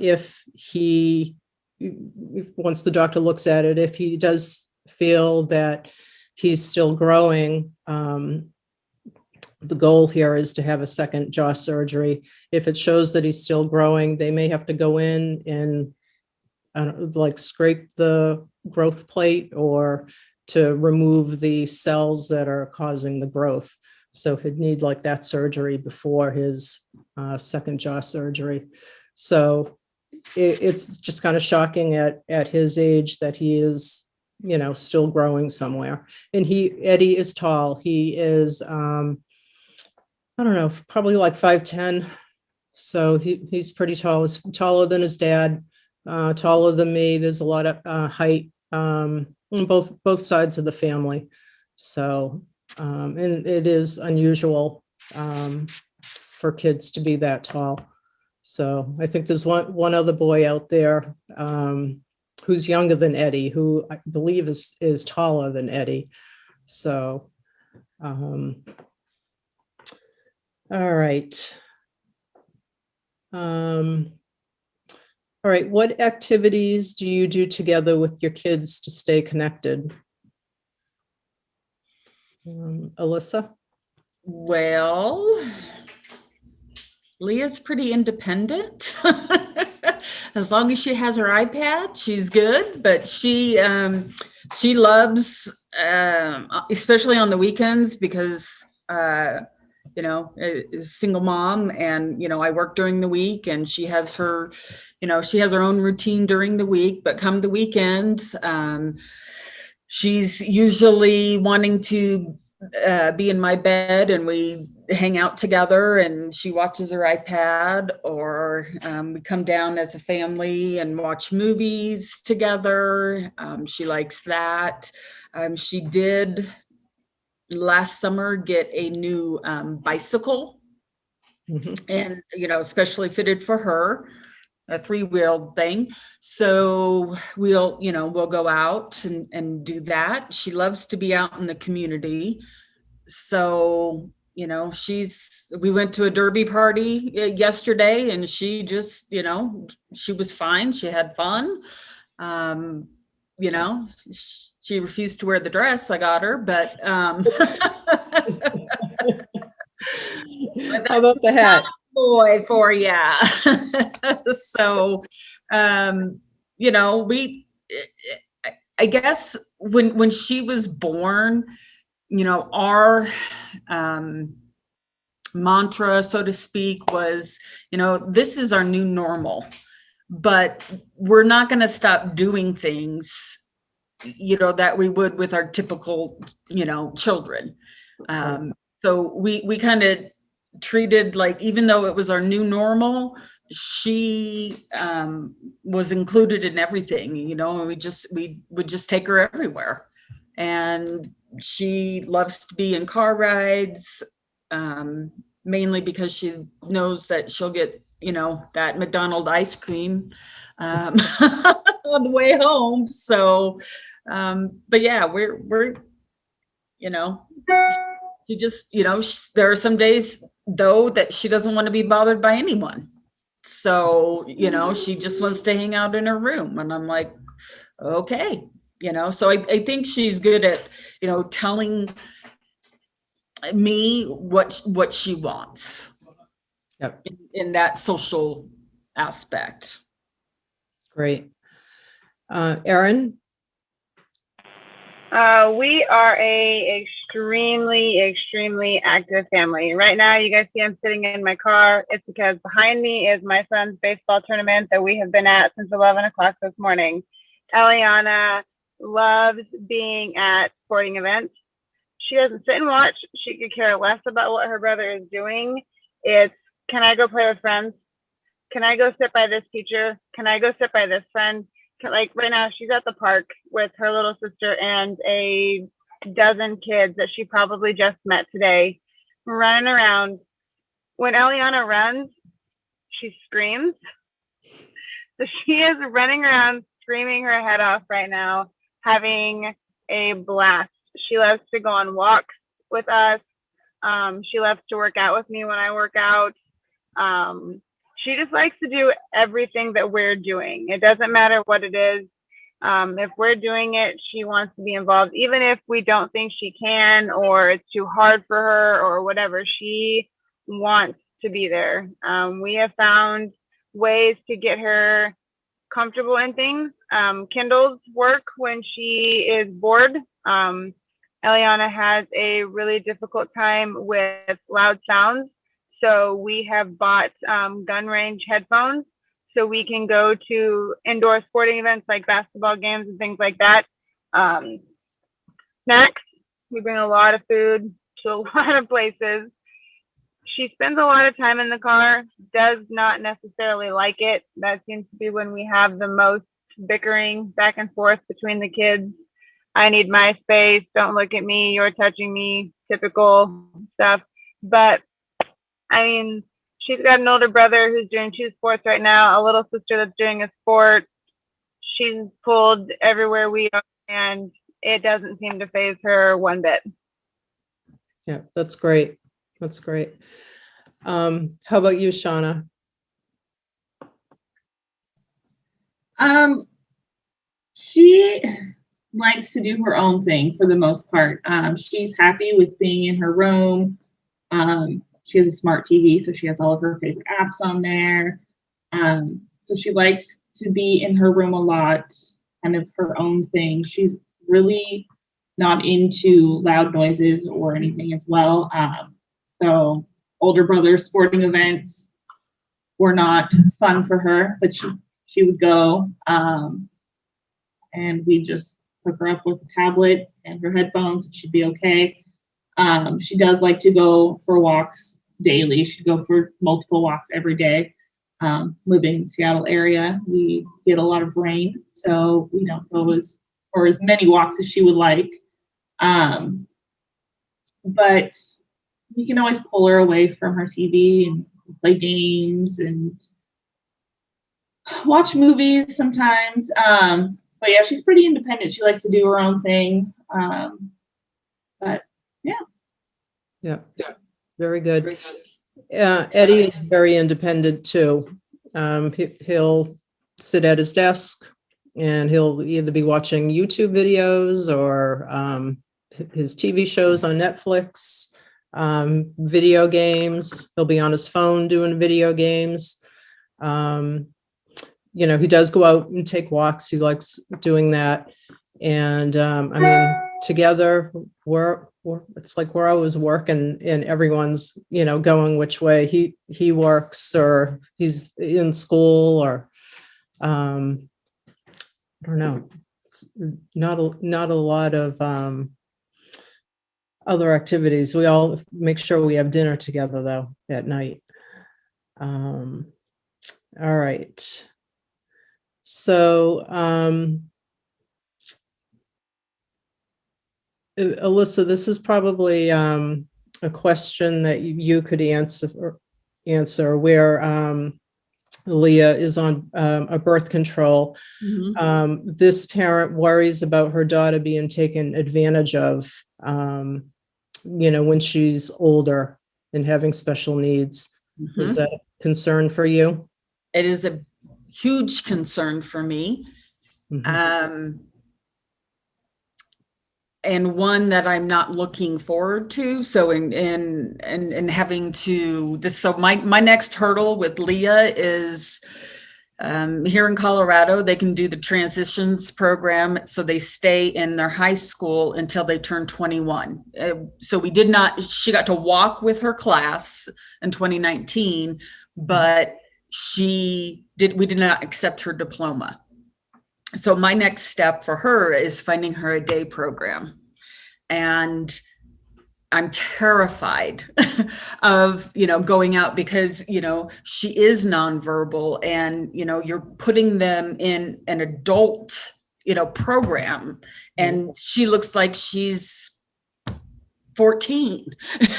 once the doctor looks at it, if he does feel that he's still growing, the goal here is to have a second jaw surgery. If it shows that he's still growing, they may have to go in and scrape the growth plate or to remove the cells that are causing the growth. So he'd need like that surgery before his second jaw surgery. So it's just kind of shocking at his age that he is, still growing somewhere. And Eddie is tall. He is, I don't know, probably like 5'10". So he's pretty tall. He's taller than his dad, taller than me. There's a lot of height on both sides of the family. So, and it is unusual for kids to be that tall. So I think there's one other boy out there who's younger than Eddie, who I believe is taller than Eddie. So, all right. All right, what activities do you do together with your kids to stay connected? Alyssa? Well, Leah's pretty independent. As long as she has her iPad, she's good. But she loves, especially on the weekends, because you know, is a single mom, and you know, I work during the week, and she has her, you know, she has her own routine during the week. But come the weekend, she's usually wanting to be in my bed, and we hang out together, and she watches her iPad, or we come down as a family and watch movies together. She likes that. She did last summer get a new bicycle, and you know, especially fitted for her, a 3-wheeled thing. So we'll go out and do that. She loves to be out in the community. So, you know, we went to a derby party yesterday, and she just, you know, she was fine. She had fun. You know, she refused to wear the dress I got her, but How about the hat? boy for ya. So, you know, I guess when she was born, you know, our mantra, so to speak, was, you know, this is our new normal, but we're not going to stop doing things, you know, that we would with our typical, you know, children. So we kind of treated, like, even though it was our new normal, she was included in everything, you know, and we would just take her everywhere. And she loves to be in car rides, mainly because she knows that she'll get, you know, that McDonald's ice cream on the way home. So, but yeah, we're, you know, she just, you know, there are some days though that she doesn't want to be bothered by anyone. So, you know, she just wants to hang out in her room, and I'm like, okay, you know. So I think she's good at, you know, telling me what she wants. Yep. In that social aspect. Great. Erin? We are a extremely active family. Right now, you guys see I'm sitting in my car. It's because behind me is my son's baseball tournament that we have been at since 11 o'clock this morning. Eliana loves being at sporting events. She doesn't sit and watch. She could care less about what her brother is doing. It's, can I go play with friends? Can I go sit by this teacher? Can I go sit by this friend? Like right now, she's at the park with her little sister and a dozen kids that she probably just met today, running around. When Eliana runs, she screams. So she is running around, screaming her head off right now, having a blast. She loves to go on walks with us. She loves to work out with me when I work out. She just likes to do everything that we're doing. It doesn't matter what it is. If we're doing it, she wants to be involved, even if we don't think she can, or it's too hard for her or whatever. She wants to be there. We have found ways to get her comfortable in things. Kindles work when she is bored. Eliana has a really difficult time with loud sounds. So we have bought gun range headphones so we can go to indoor sporting events like basketball games and things like that. Snacks, we bring a lot of food to a lot of places. She spends a lot of time in the car, does not necessarily like it. That seems to be when we have the most bickering back and forth between the kids. I need my space. Don't look at me. You're touching me. Typical stuff. But I mean, she's got an older brother who's doing 2 sports right now, a little sister that's doing a sport. she's pulled everywhere we are, and it doesn't seem to faze her one bit. Yeah, that's great. That's great. How about you, Shauna? She likes to do her own thing for the most part. She's happy with being in her room. She has a smart TV, so she has all of her favorite apps on there. So she likes to be in her room a lot, kind of her own thing. She's really not into loud noises or anything as well. So older brother sporting events were not fun for her, but she would go. And we just hook her up with a tablet and her headphones, and she'd be okay. She does like to go for walks daily. She'd go for multiple walks every day. Living in the Seattle area, we get a lot of rain, so we don't go as many walks as she would like. But we can always pull her away from her TV and play games and watch movies sometimes. But yeah, she's pretty independent. She likes to do her own thing. But yeah. Yeah, very good. Eddie is very independent too. He'll sit at his desk and he'll either be watching YouTube videos or his TV shows on Netflix, video games. He'll be on his phone doing video games. You know, he does go out and take walks. He likes doing that. And I mean, together it's like we're always working and everyone's, you know, going which way he works or he's in school or I don't know. It's not a lot of other activities. We all make sure we have dinner together though at night. All right. So Alyssa, this is probably a question that you could answer where Leah is on a birth control. Mm-hmm. This parent worries about her daughter being taken advantage of, you know, when she's older and having special needs. Mm-hmm. Is that a concern for you? It is a huge concern for me. Mm-hmm. And one that I'm not looking forward to. So in having to this, so my next hurdle with Leah is here in Colorado, they can do the transitions program. So they stay in their high school until they turn 21. So she got to walk with her class in 2019, but we did not accept her diploma. So my next step for her is finding her a day program. And I'm terrified of, you know, going out because, you know, she is nonverbal and, you know, you're putting them in an adult, you know, program and she looks like she's 14.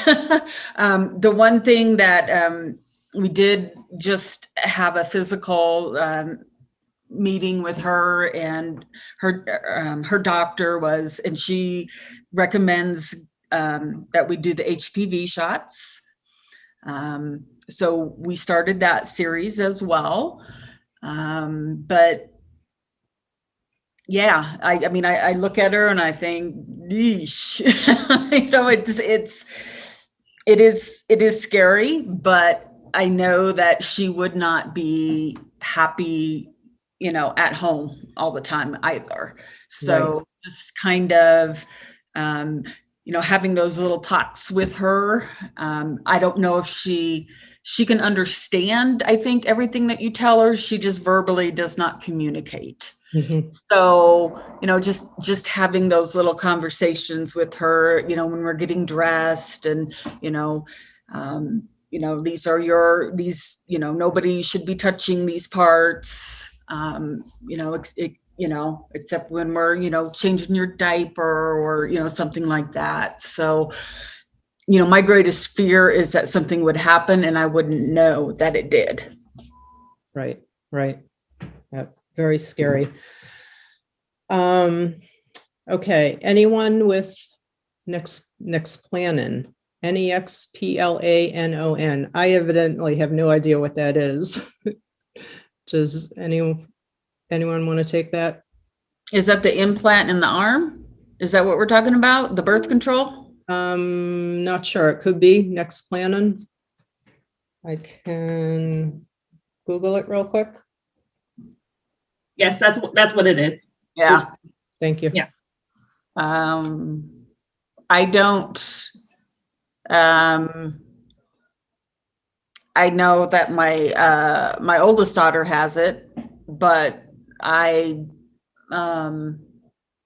The one thing that we did just have a physical meeting with her and her doctor was, and she recommends that we do the HPV shots. So we started that series as well. But yeah, I mean, I look at her and I think, yeesh, you know, it is scary, but I know that she would not be happy, you know, at home all the time either. So just kind of, you know, having those little talks with her. I don't know if she can understand, I think, everything that you tell her. She just verbally does not communicate. Mm-hmm. So, you know, just having those little conversations with her, you know, when we're getting dressed and, you know, these, you know, nobody should be touching these parts. You know, except when we're, you know, changing your diaper or, you know, something like that. So, you know, my greatest fear is that something would happen and I wouldn't know that it did. Right. Yeah, very scary. Okay, anyone with next planon, NEXPLANON? I evidently have no idea what that is. Does anyone want to take that? Is that the implant in the arm? Is that what we're talking about? The birth control? Not sure. It could be next planon. I can Google it real quick. Yes, that's what it is. Yeah. Thank you. Yeah. I don't, I know that my oldest daughter has it, but I don't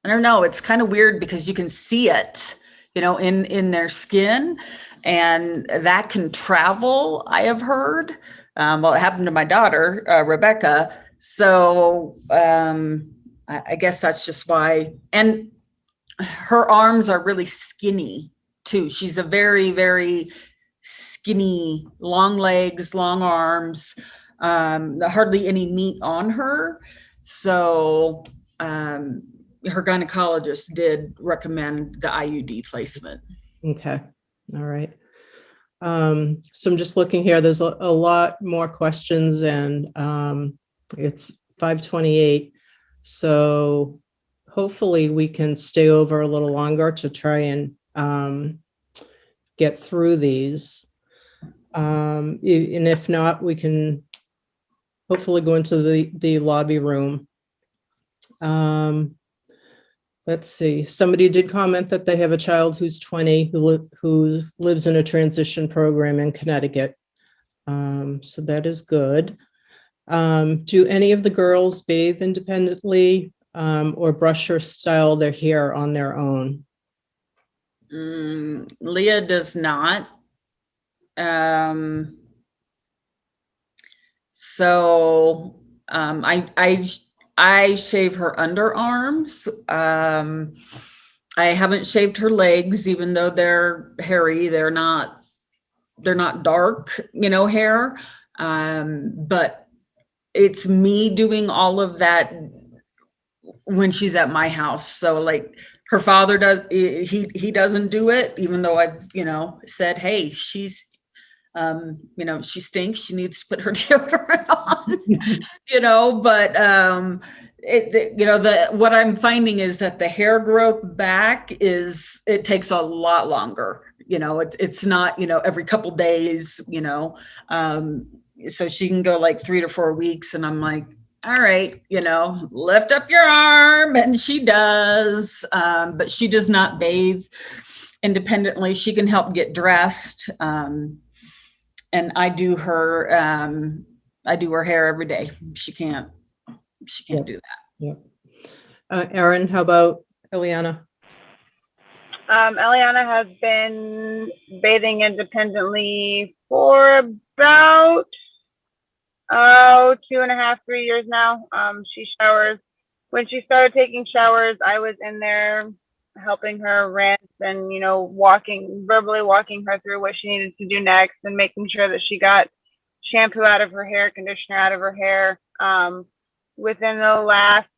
know. It's kind of weird because you can see it, in their skin, and that can travel, I have heard. Well, it happened to my daughter, Rebecca. So I guess that's just why. And her arms are really skinny too. She's a very, very skinny, long legs, long arms, hardly any meat on her. So her gynecologist did recommend the IUD placement. Okay. All right. So I'm just looking here. There's a lot more questions, and it's 5:28. So hopefully we can stay over a little longer to try and get through these. And if not, we can hopefully go into the lobby room. Let's see. Somebody did comment that they have a child who's 20 who lives in a transition program in Connecticut. So that is good. Do any of the girls bathe independently or brush or style their hair on their own? Leah does not. So I shave her underarms. I haven't shaved her legs, even though they're hairy. They're not dark, hair. But it's me doing all of that when she's at my house. So like her father does, he doesn't do it, even though I've, said, hey, she's, she stinks. She needs to put her deodorant on, but, what I'm finding is that the hair growth back it takes a lot longer. It's not, every couple days, so she can go like 3 to 4 weeks, and I'm like, all right, lift up your arm, and she does, but she does not bathe independently. She can help get dressed, and I do her hair every day. She can't do that. Yeah. Erin, how about Eliana? Eliana has been bathing independently for about 2.5, 3 years now. She showers. When she started taking showers, I was in there helping her rinse and, verbally walking her through what she needed to do next, and making sure that she got shampoo out of her hair, conditioner out of her hair. Within the last,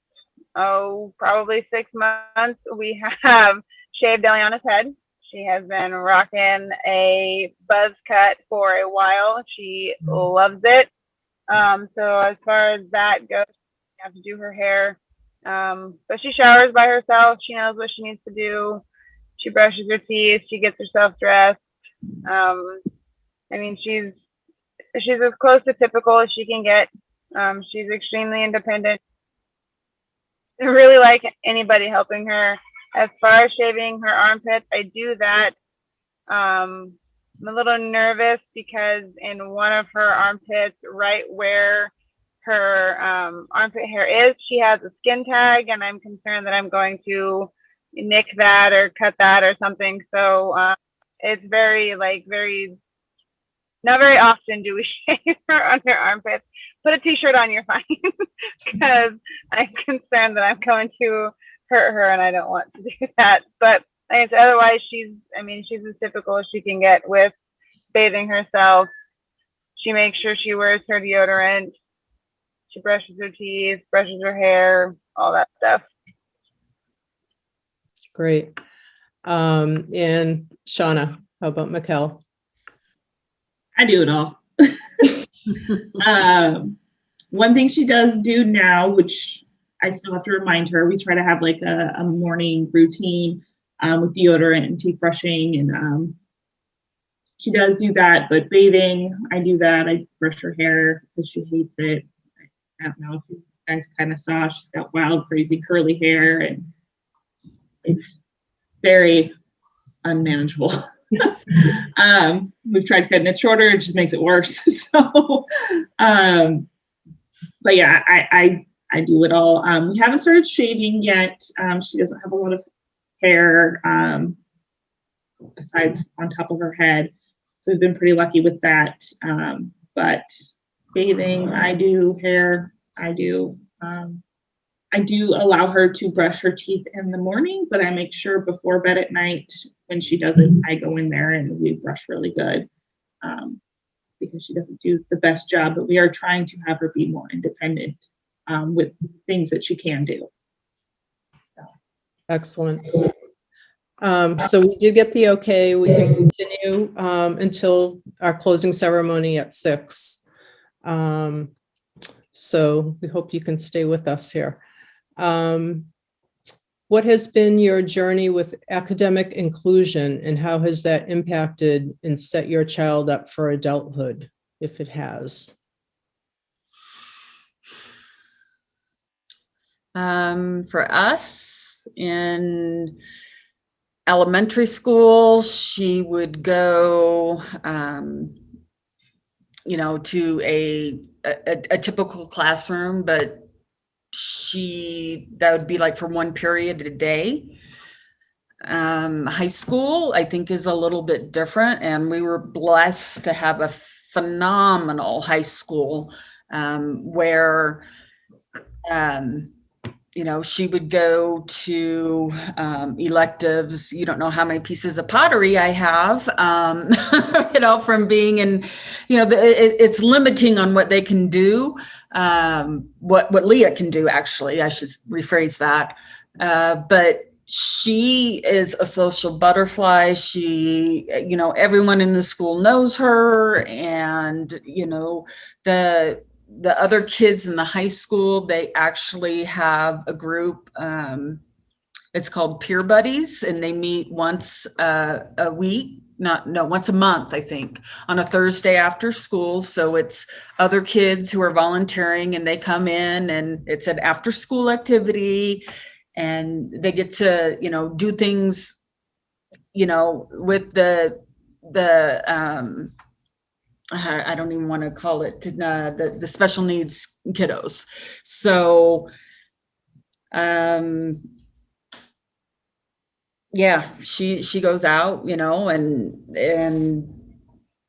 probably 6 months, we have shaved Eliana's head. She has been rocking a buzz cut for a while. She loves it. So as far as that goes, we have to do her hair. But she showers by herself. She knows what she needs to do. She brushes her teeth. She gets herself dressed. She's as close to typical as she can get. She's extremely independent. I really like anybody helping her. As far as shaving her armpits, I do that. I'm a little nervous because in one of her armpits, right where her armpit hair is, she has a skin tag, and I'm concerned that I'm going to nick that or cut that or something. So it's not very often do we shave her under armpits. Put a t-shirt on, you're fine, because I'm concerned that I'm going to hurt her, and I don't want to do that. But otherwise, she's as typical as she can get with bathing herself. She makes sure she wears her deodorant. She brushes her teeth, brushes her hair, all that stuff. Great. And Shauna, how about Mikel? I do it all. One thing she does do now, which I still have to remind her, we try to have like a morning routine with deodorant and teeth brushing, and she does do that. But bathing, I do that. I brush her hair because she hates it. I don't know if you guys kind of saw, she's got wild, crazy curly hair, and it's very unmanageable. We've tried cutting it shorter, it just makes it worse. So, but yeah, I do it all. We haven't started shaving yet. She doesn't have a lot of hair besides on top of her head, so we've been pretty lucky with that. But bathing, I do. Hair, I do. I do allow her to brush her teeth in the morning, but I make sure before bed at night when she does it, I go in there and we brush really good, because she doesn't do the best job, but we are trying to have her be more independent with things that she can do. So. Excellent. So we did get the okay. We can continue until our closing ceremony at 6. So we hope you can stay with us here. What has been your journey with academic inclusion, and how has that impacted and set your child up for adulthood, if it has? For us in elementary school, she would go, to a typical classroom, but that would be like for one period a day. High school, I think, is a little bit different, and we were blessed to have a phenomenal high school where she would go to electives. You don't know how many pieces of pottery I have, from being in, it's limiting on what they can do, what Leah can do, actually, I should rephrase that. But she is a social butterfly. She, everyone in the school knows her, and, the other kids in the high school, they actually have a group. It's called Peer Buddies, and they meet once a week. Once a month, I think, on a Thursday after school. So it's other kids who are volunteering, and they come in, and it's an after school activity, and they get to, do things, with the I don't even want to call it the special needs kiddos. So, yeah, she goes out,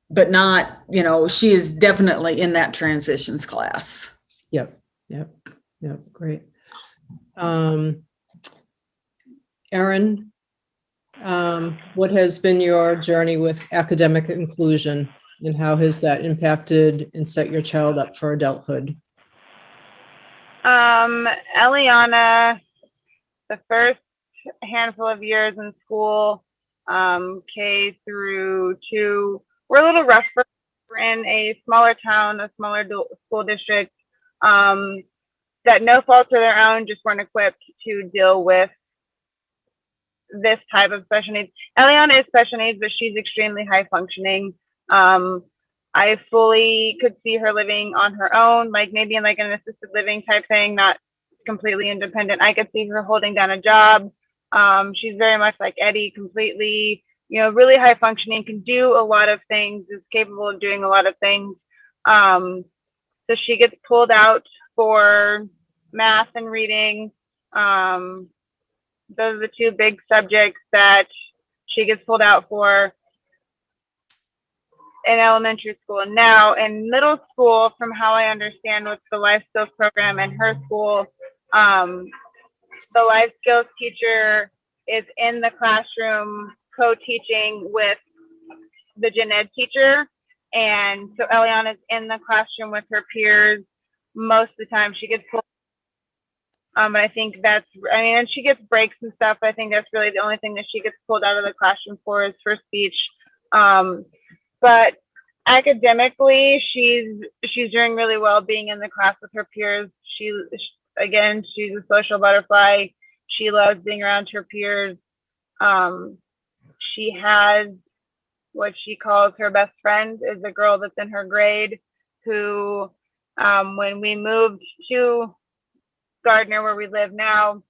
but not, she is definitely in that transitions class. Yep. Great. Erin, what has been your journey with academic inclusion, and how has that impacted and set your child up for adulthood? Eliana, the first handful of years in school, K through 2, we're a little rough. We're in a smaller town, a smaller school district, that no fault of their own, just weren't equipped to deal with this type of special needs. Eliana is special needs, but she's extremely high functioning. I fully could see her living on her own, like maybe in like an assisted living type thing, not completely independent. I could see her holding down a job. She's very much like Eddie, completely, really high functioning, can do a lot of things, is capable of doing a lot of things. So she gets pulled out for math and reading. Those are the two big subjects that she gets pulled out for in elementary school. Now in middle school, from how I understand with the life skills program in her school, the life skills teacher is in the classroom co-teaching with the gen ed teacher. And so Eliana's in the classroom with her peers. Most of the time she gets pulled And I think that's, I mean, and she gets breaks and stuff. But I think that's really the only thing that she gets pulled out of the classroom for is for speech. But academically, she's doing really well being in the class with her peers. She's a social butterfly. She loves being around her peers. She has what she calls her best friend, is a girl that's in her grade who, when we moved to Gardner, where we live now,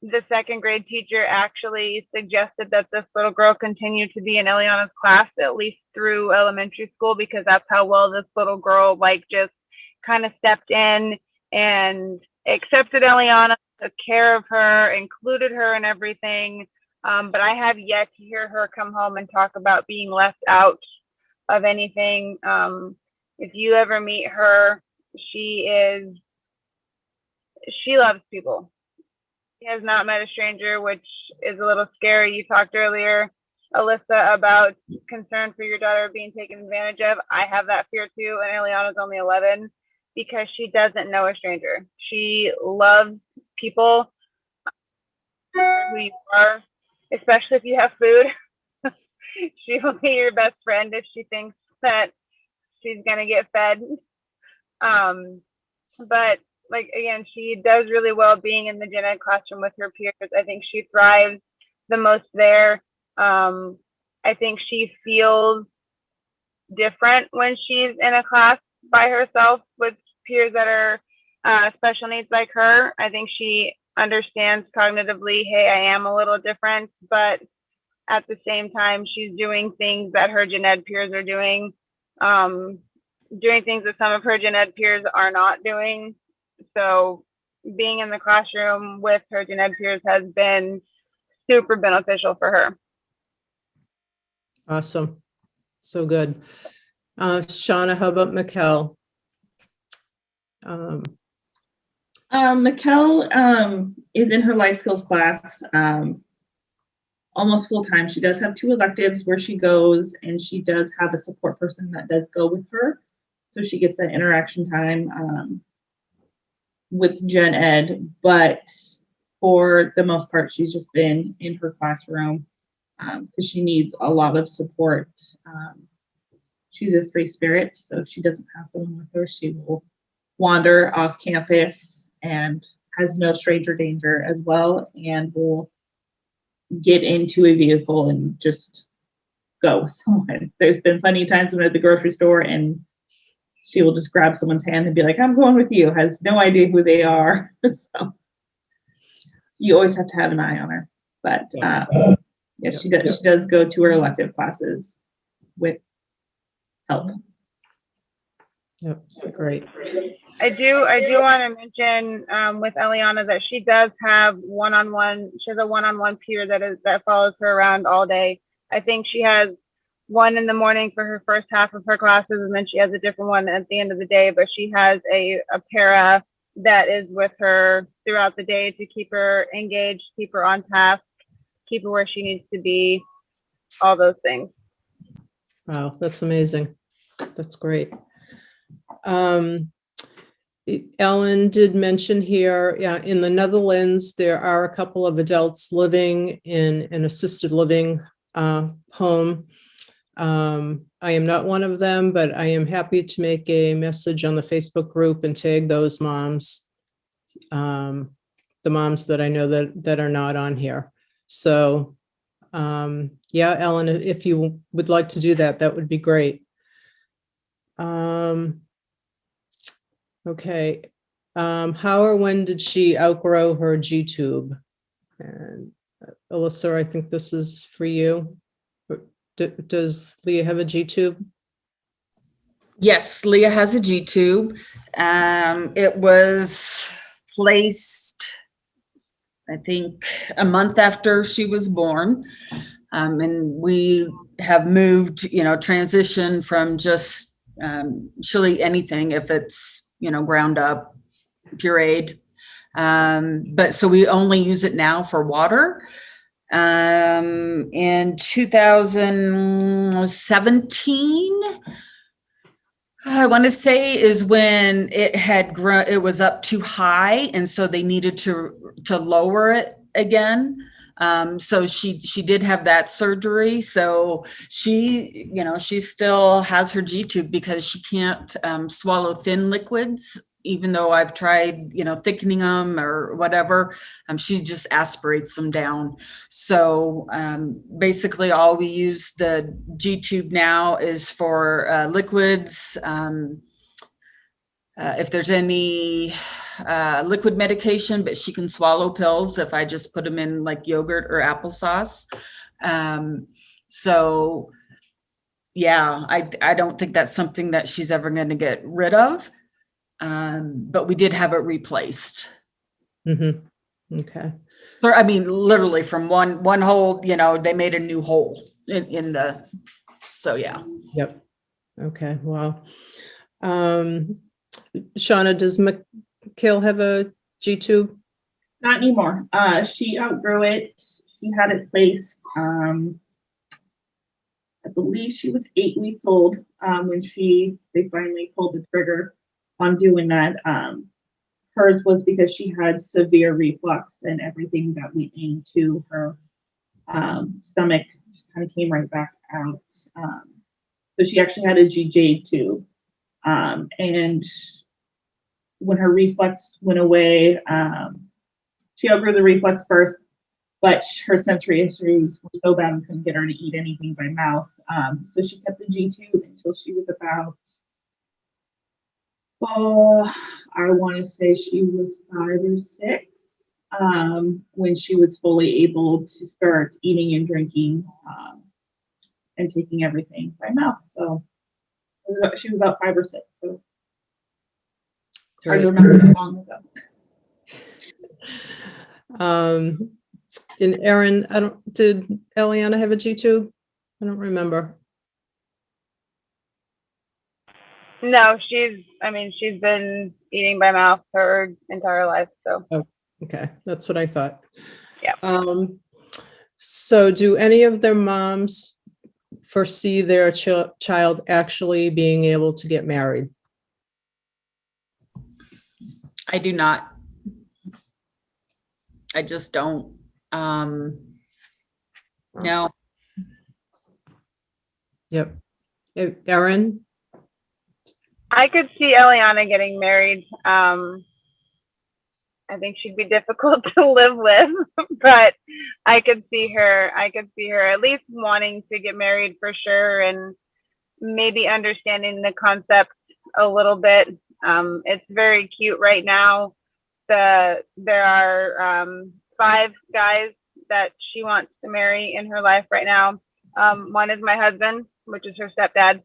the second grade teacher actually suggested that this little girl continue to be in Eliana's class at least through elementary school, because that's how well this little girl just kind of stepped in and accepted Eliana, took care of her, included her in everything. But I have yet to hear her come home and talk about being left out of anything. If you ever meet her, she loves people. She has not met a stranger, which is a little scary. You talked earlier, Alyssa, about concern for your daughter being taken advantage of. I have that fear too, and Eliana's only 11, because she doesn't know a stranger. She loves people, who you are, especially if you have food. She will be your best friend if she thinks that she's gonna get fed. But again, she does really well being in the gen ed classroom with her peers. I think she thrives the most there. I think she feels different when she's in a class by herself with peers that are special needs like her. I think she understands cognitively, hey, I am a little different, but at the same time, she's doing things that her gen ed peers are doing things that some of her gen ed peers are not doing. So being in the classroom with her gen ed peers has been super beneficial for her. Awesome. So good. Shauna, how about Mikel? Mikel is in her life skills class almost full time. She does have 2 electives where she goes, and she does have a support person that does go with her. So she gets that interaction time with gen ed, but for the most part, she's just been in her classroom because she needs a lot of support. She's a free spirit, so if she doesn't have someone with her, she will wander off campus and has no stranger danger as well, and will get into a vehicle and just go with someone. There's been plenty of times when we're at the grocery store and she will just grab someone's hand and be like, I'm going with you, has no idea who they are. So you always have to have an eye on her. But yeah, she does go to her elective classes with help. Yep, great. I do want to mention with Eliana that she does have one-on-one. She has a one-on-one peer that follows her around all day. I think she has one in the morning for her first half of her classes, and then she has a different one at the end of the day. But she has a para that is with her throughout the day to keep her engaged, keep her on task, keep her where she needs to be, all those things. Wow, that's amazing. That's great. Ellen did mention here, in the Netherlands, there are a couple of adults living in an assisted living home. I am not one of them, but I am happy to make a message on the Facebook group and tag those moms, the moms that I know that are not on here. So yeah, Ellen, if you would like to do that, that would be great. Okay. How or when did she outgrow her G-tube? And Alyssa, I think this is for you. Does Leah have a G-tube? Yes, Leah has a G-tube. It was placed, I think, a month after she was born. And we have moved, transition from just she'll eat anything if it's, ground up, pureed. But so we only use it now for water. In 2017, I want to say is when it had grown, it was up too high, and so they needed to lower it again. So she did have that surgery. So she, she still has her G tube because she can't swallow thin liquids, even though I've tried, thickening them or whatever. She just aspirates them down. So basically all we use the G tube now is for liquids. If there's any liquid medication, but she can swallow pills if I just put them in like yogurt or applesauce. So yeah, I don't think that's something that she's ever going to get rid of. But we did have it replaced. Mm-hmm. Okay. So, I mean, literally from one hole, they made a new hole in the, so yeah. Yep. Okay. Wow. Shauna, does Mikel have a G tube? Not anymore. She outgrew it. She had it placed. I believe she was 8 weeks old when they finally pulled the trigger on doing that. Hers was because she had severe reflux, and everything that went into her stomach just kind of came right back out. So she actually had a GJ tube. And when her reflux went away, she outgrew the reflux first, but her sensory issues were so bad we couldn't get her to eat anything by mouth. So she kept the G tube until she was about, I want to say she was 5 or 6, when she was fully able to start eating and drinking and taking everything by mouth. So she was about 5 or 6. So it's hard to remember how long ago. And Erin, did Eliana have a G tube? I don't remember. No, she's been eating by mouth her entire life. So Okay, that's what I thought. yeah. So do any of their moms foresee their child actually being able to get married? I do not. I just don't. No. Yep. Erin? I could see Eliana getting married. I think she'd be difficult to live with, but I could see her at least wanting to get married for sure, and maybe understanding the concept a little bit. It's very cute right now. There are 5 guys that she wants to marry in her life right now. One is my husband, which is her stepdad.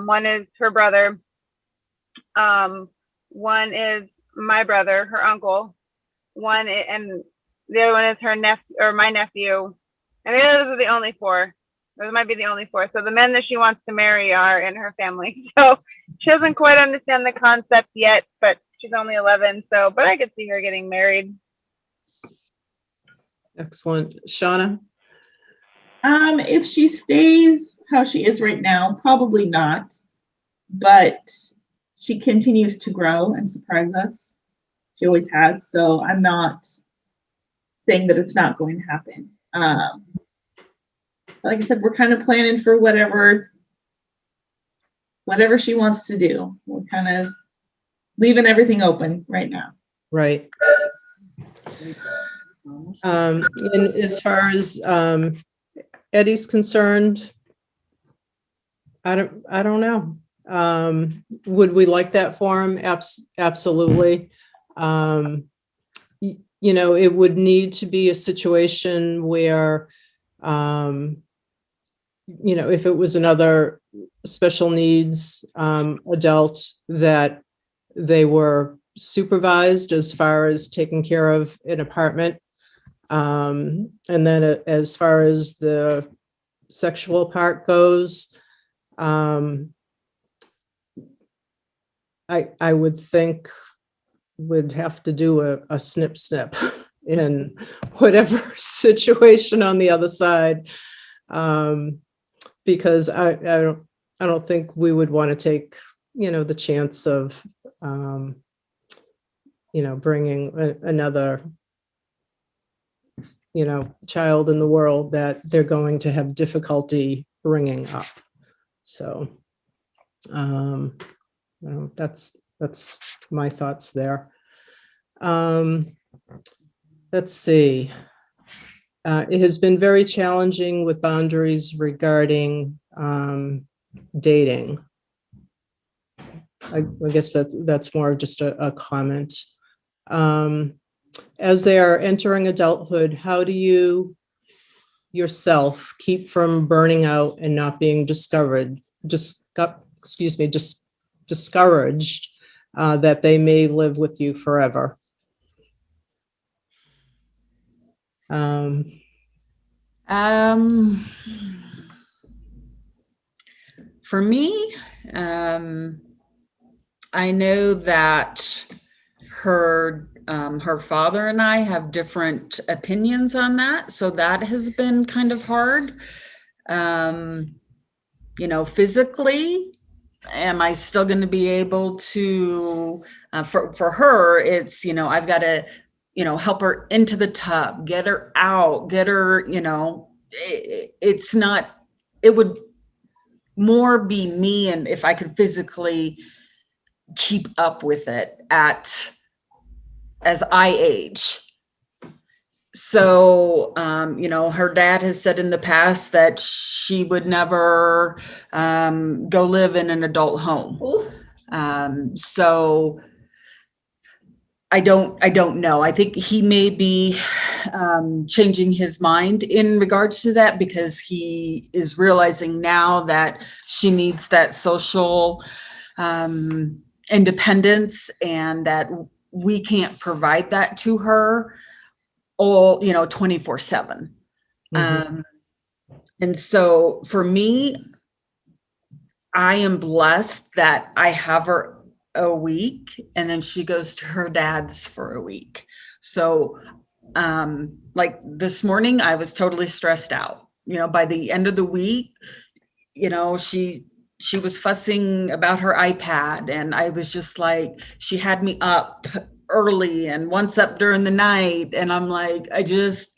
One is her brother. One is my brother, her uncle. And the other one is her nephew, or my nephew. And the others are the only 4. Those might be the only 4. So the men that she wants to marry are in her family. So she doesn't quite understand the concept yet, but she's only 11. So, but I could see her getting married. Excellent. Shauna? If she stays how she is right now, probably not. But she continues to grow and surprise us. She always has. So I'm not saying that it's not going to happen. Like I said, we're kind of planning for whatever she wants to do. We're kind of leaving everything open right now. Right. And as far as Eddie's concerned, I don't know. Would we like that for him? Absolutely. It would need to be a situation where, if it was another special needs adult, that they were supervised as far as taking care of an apartment. And then as far as the sexual part goes, I would think would have to do a snip in whatever situation on the other side, because I don't think we would want to take the chance of, bringing another, child in the world that they're going to have difficulty bringing up. So, that's my thoughts there. Let's see. It has been very challenging with boundaries regarding dating. I guess that's more of just a comment. As they are entering adulthood, how do you yourself keep from burning out and not being discouraged that they may live with you forever? For me, I know that her father and I have different opinions on that, so that has been kind of hard. Physically, am I still going to be able to? For her, it's I've got to help her into the tub, get her out, get her. It's not. It would more be me, and if I could physically keep up with it as I age. So, her dad has said in the past that she would never go live in an adult home. So I don't know. I think he may be changing his mind in regards to that, because he is realizing now that she needs that social independence, and that we can't provide that to her all 24/7. Mhm. And so for me, I am blessed that I have her a week and then she goes to her dad's for a week. So like this morning, I was totally stressed out. By the end of the week, she was fussing about her iPad, and I was just like, she had me up early and once up during the night, and I'm like, I just,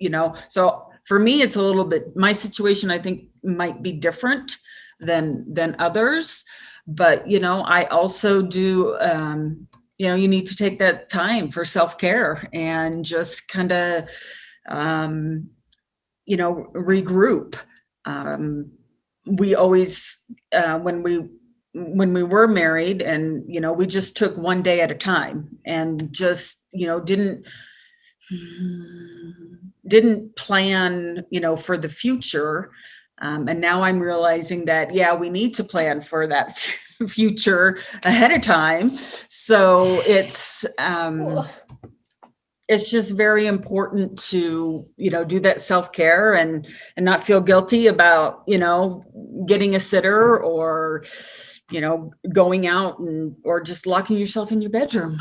so for me, it's a little bit, my situation I think might be different than others, but I also do you need to take that time for self-care and just kind of regroup. We always when we were married, and we just took one day at a time, and just didn't plan for the future, and now I'm realizing that we need to plan for that future ahead of time. So it's just very important to do that self-care and not feel guilty about getting a sitter, or going out or just locking yourself in your bedroom.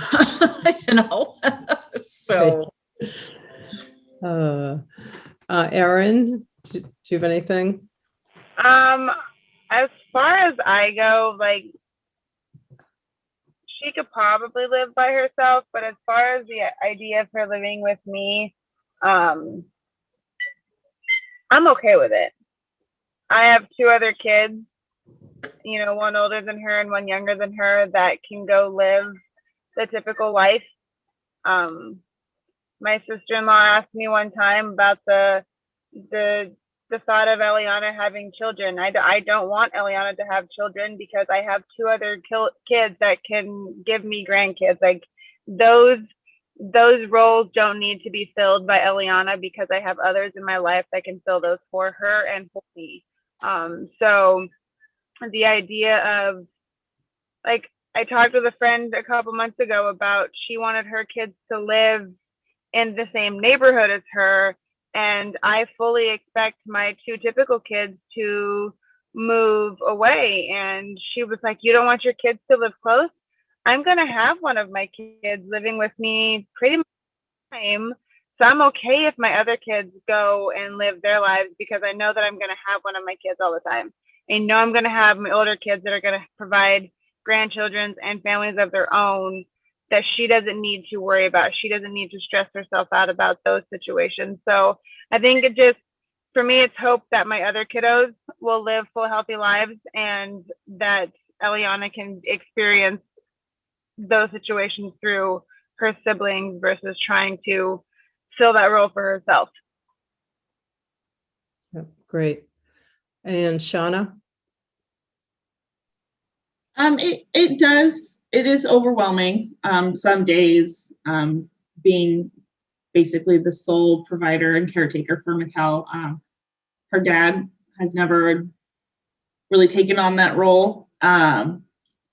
So Erin, do you have anything? As far as I go, like, she could probably live by herself, but as far as the idea of her living with me, I'm okay with it. I have two other kids, one older than her and one younger than her, that can go live the typical life. My sister-in-law asked me one time about the thought of Eliana having children. I don't want Eliana to have children, because I have two other kids that can give me grandkids. Like, those roles don't need to be filled by Eliana, because I have others in my life that can fill those for her and for me. So the idea of, like, I talked with a friend a couple months ago about, she wanted her kids to live in the same neighborhood as her. And I fully expect my two typical kids to move away. And she was like, you don't want your kids to live close? I'm going to have one of my kids living with me pretty much all the time. So I'm okay if my other kids go and live their lives, because I know that I'm going to have one of my kids all the time. I know I'm going to have my older kids that are going to provide grandchildren and families of their own that she doesn't need to worry about. She doesn't need to stress herself out about those situations. So I think it just, for me, it's hope that my other kiddos will live full, healthy lives and that Eliana can experience those situations through her siblings versus trying to fill that role for herself. Yep, great. And Shauna? It is overwhelming. Some days, being basically the sole provider and caretaker for Mikel. Her dad has never really taken on that role. And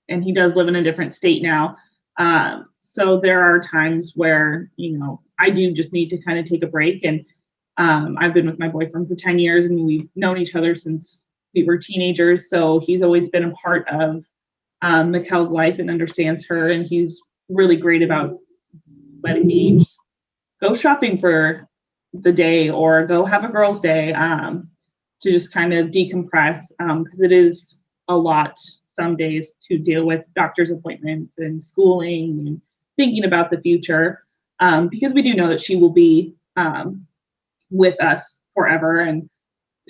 he does live in a different state now. So there are times where, I do just need to kind of take a break. And I've been with my boyfriend for 10 years and we've known each other since we were teenagers. So he's always been a part of Mikel's life and understands her. And he's really great about letting me just go shopping for the day or go have a girls' day to just kind of decompress because it is a lot some days to deal with doctor's appointments and schooling and thinking about the future because we do know that she will be with us forever. And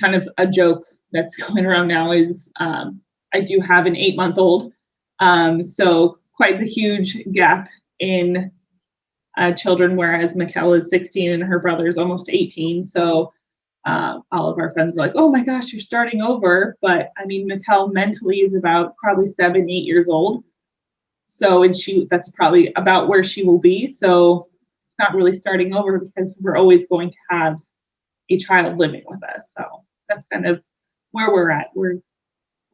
kind of a joke that's going around now is I do have an 8-month-old. So quite the huge gap in children, whereas Mikel is 16 and her brother is almost 18. So all of our friends were like, oh my gosh, you're starting over. But I mean, Mikel mentally is about probably 7, 8 years old. So, and that's probably about where she will be. So it's not really starting over because we're always going to have a child living with us. So that's kind of where we're at. We're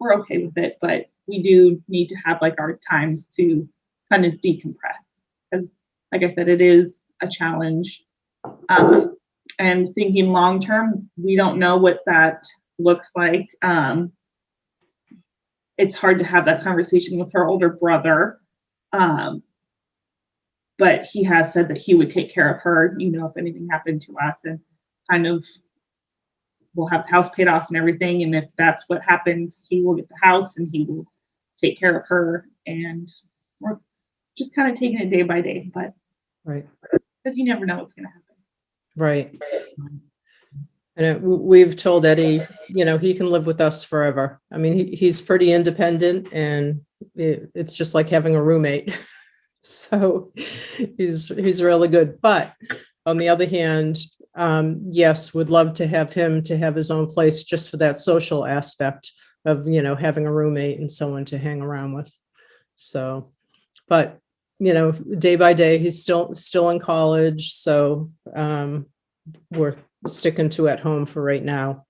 okay with it, but we do need to have like our times to kind of decompress. Because like I said, it is a challenge. And thinking long term, we don't know what that looks like. It's hard to have that conversation with her older brother. But he has said that he would take care of her, if anything happened to us, and kind of we'll have the house paid off and everything. And if that's what happens, he will get the house and he will take care of her. And we're just kind of taking it day by day, but Right. Because you never know what's going to happen. Right. And we've told Eddie, he can live with us forever. I mean, he's pretty independent and it's just like having a roommate. So he's really good. But on the other hand, yes, would love to have him to have his own place just for that social aspect of, having a roommate and someone to hang around with. So, but, day by day, he's still in college. So we're sticking to at home for right now.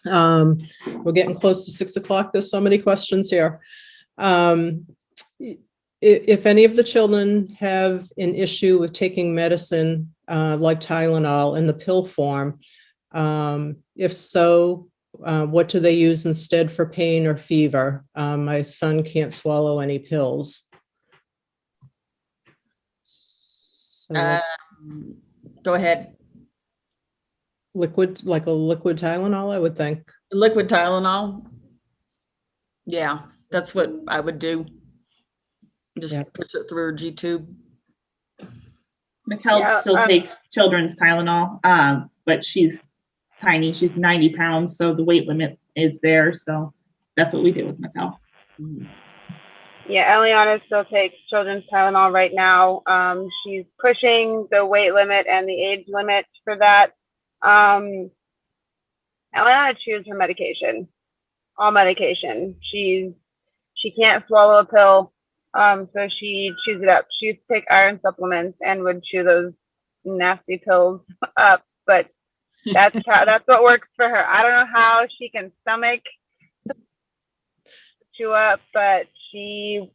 We're getting close to 6 o'clock. There's so many questions here. If any of the children have an issue with taking medicine like Tylenol in the pill form, if so, what do they use instead for pain or fever? My son can't swallow any pills. So, Go ahead. like a liquid Tylenol, I would think. Liquid Tylenol. Yeah, that's what I would do. Just push it through a G-tube. Mikel still takes children's Tylenol, but she's tiny. She's 90 pounds, so the weight limit is there. So that's what we do with Mikel. Yeah, Eliana still takes children's Tylenol right now. She's pushing the weight limit and the age limit for that. Eliana chews her medication, all medication. She can't swallow a pill, so she chews it up. She used to take iron supplements and would chew those nasty pills up, but that's what works for her. I don't know how she can stomach chew up, but she'll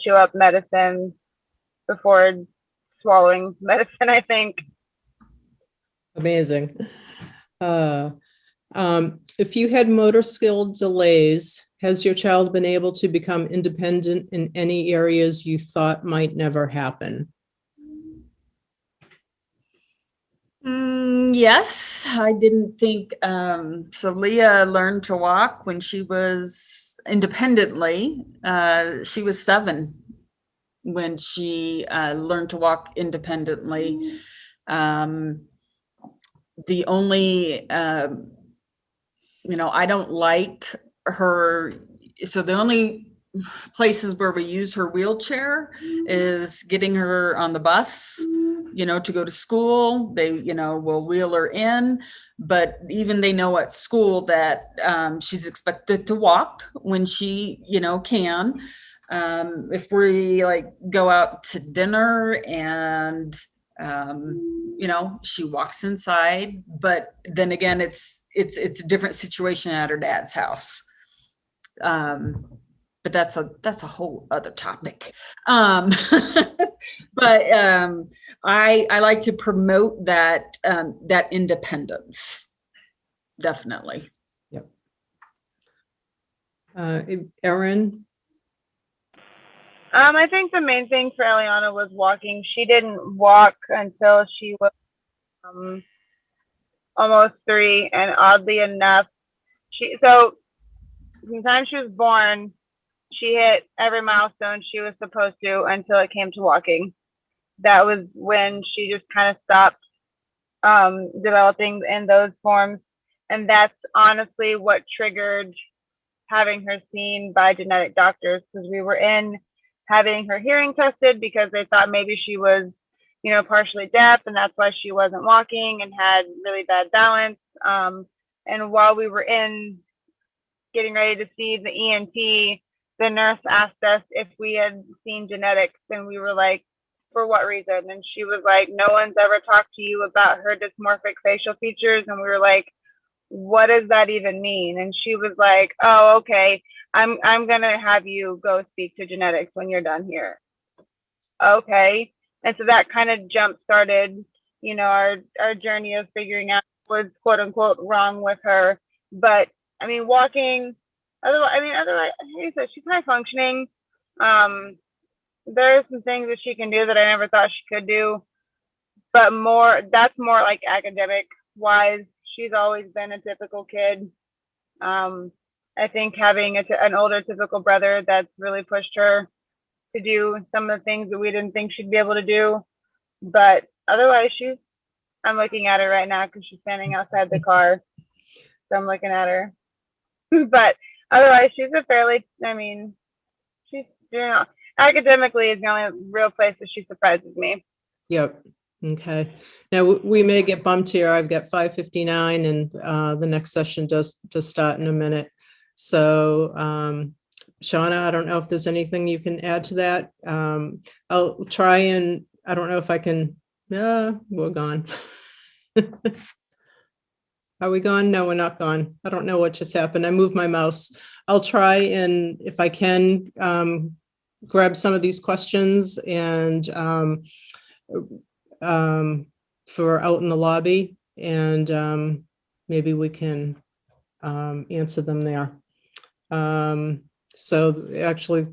chew up medicine before swallowing medicine, I think. Amazing. If you had motor skill delays, has your child been able to become independent in any areas you thought might never happen? Yes, I didn't think, so Leah learned to walk when she was independently. She was 7 when she learned to walk independently. The only, I don't like her. So the only places where we use her wheelchair is getting her on the bus, to go to school. They, will wheel her in, but even they know at school that she's expected to walk when she, can. If we go out to dinner and, she walks inside, but then again, it's a different situation at her dad's house. But that's a whole other topic. But I like to promote that independence, definitely. Yep. Erin? I think the main thing for Eliana was walking. She didn't walk until she was almost 3, and oddly enough, from the time she was born, she hit every milestone she was supposed to until it came to walking. That was when she just kind of stopped developing in those forms. And that's honestly what triggered having her seen by genetic doctors, because we were in having her hearing tested because they thought maybe she was, partially deaf, and that's why she wasn't walking and had really bad balance. And while we were in getting ready to see the ENT, the nurse asked us if we had seen genetics, and we were like, for what reason? And she was like, no one's ever talked to you about her dysmorphic facial features. And we were like, what does that even mean? And she was like, oh, okay, I'm gonna have you go speak to genetics when you're done here. Okay. And so that kind of jump started, our journey of figuring out what's quote unquote wrong with her. But I mean, walking, otherwise, like you said, she's high functioning. There are some things that she can do that I never thought she could do, but that's more like academic wise. She's always been a typical kid. I think having an older typical brother that's really pushed her to do some of the things that we didn't think she'd be able to do. But otherwise, I'm looking at her right now because she's standing outside the car. So I'm looking at her. But otherwise, she's she's doing academically is the only real place that she surprises me. Yep. Okay. Now we may get bumped here. I've got 5:59 and the next session does start in a minute. So Shauna, I don't know if there's anything you can add to that. I'll try and I don't know if I can. We're gone. Are we gone? No, we're not gone. I don't know what just happened. I moved my mouse. I'll try and if I can grab some of these questions and for out in the lobby, and maybe we can answer them there. So actually,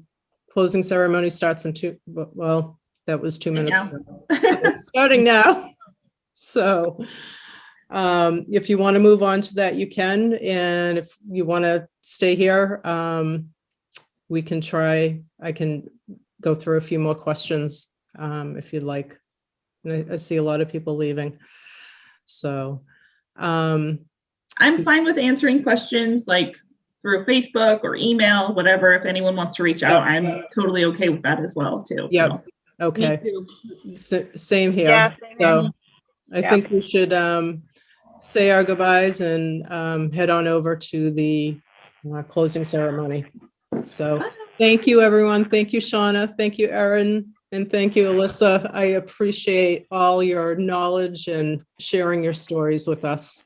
closing ceremony starts in 2. Well, that was 2 minutes ago. So starting now. So if you want to move on to that, you can. And if you want to stay here, we can try. I can go through a few more questions if you'd like. And I see a lot of people leaving. So I'm fine with answering questions like through Facebook or email, whatever. If anyone wants to reach out, I'm totally okay with that as well too. Yep. So. Okay. Same here. Yeah, same so here. I think we should say our goodbyes and head on over to the closing ceremony. So thank you, everyone. Thank you, Shauna. Thank you, Erin. And thank you, Alyssa. I appreciate all your knowledge and sharing your stories with us.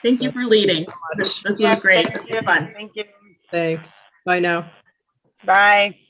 Thank you for leading. This was great. This was fun. Thank you. Thanks. Bye now. Bye.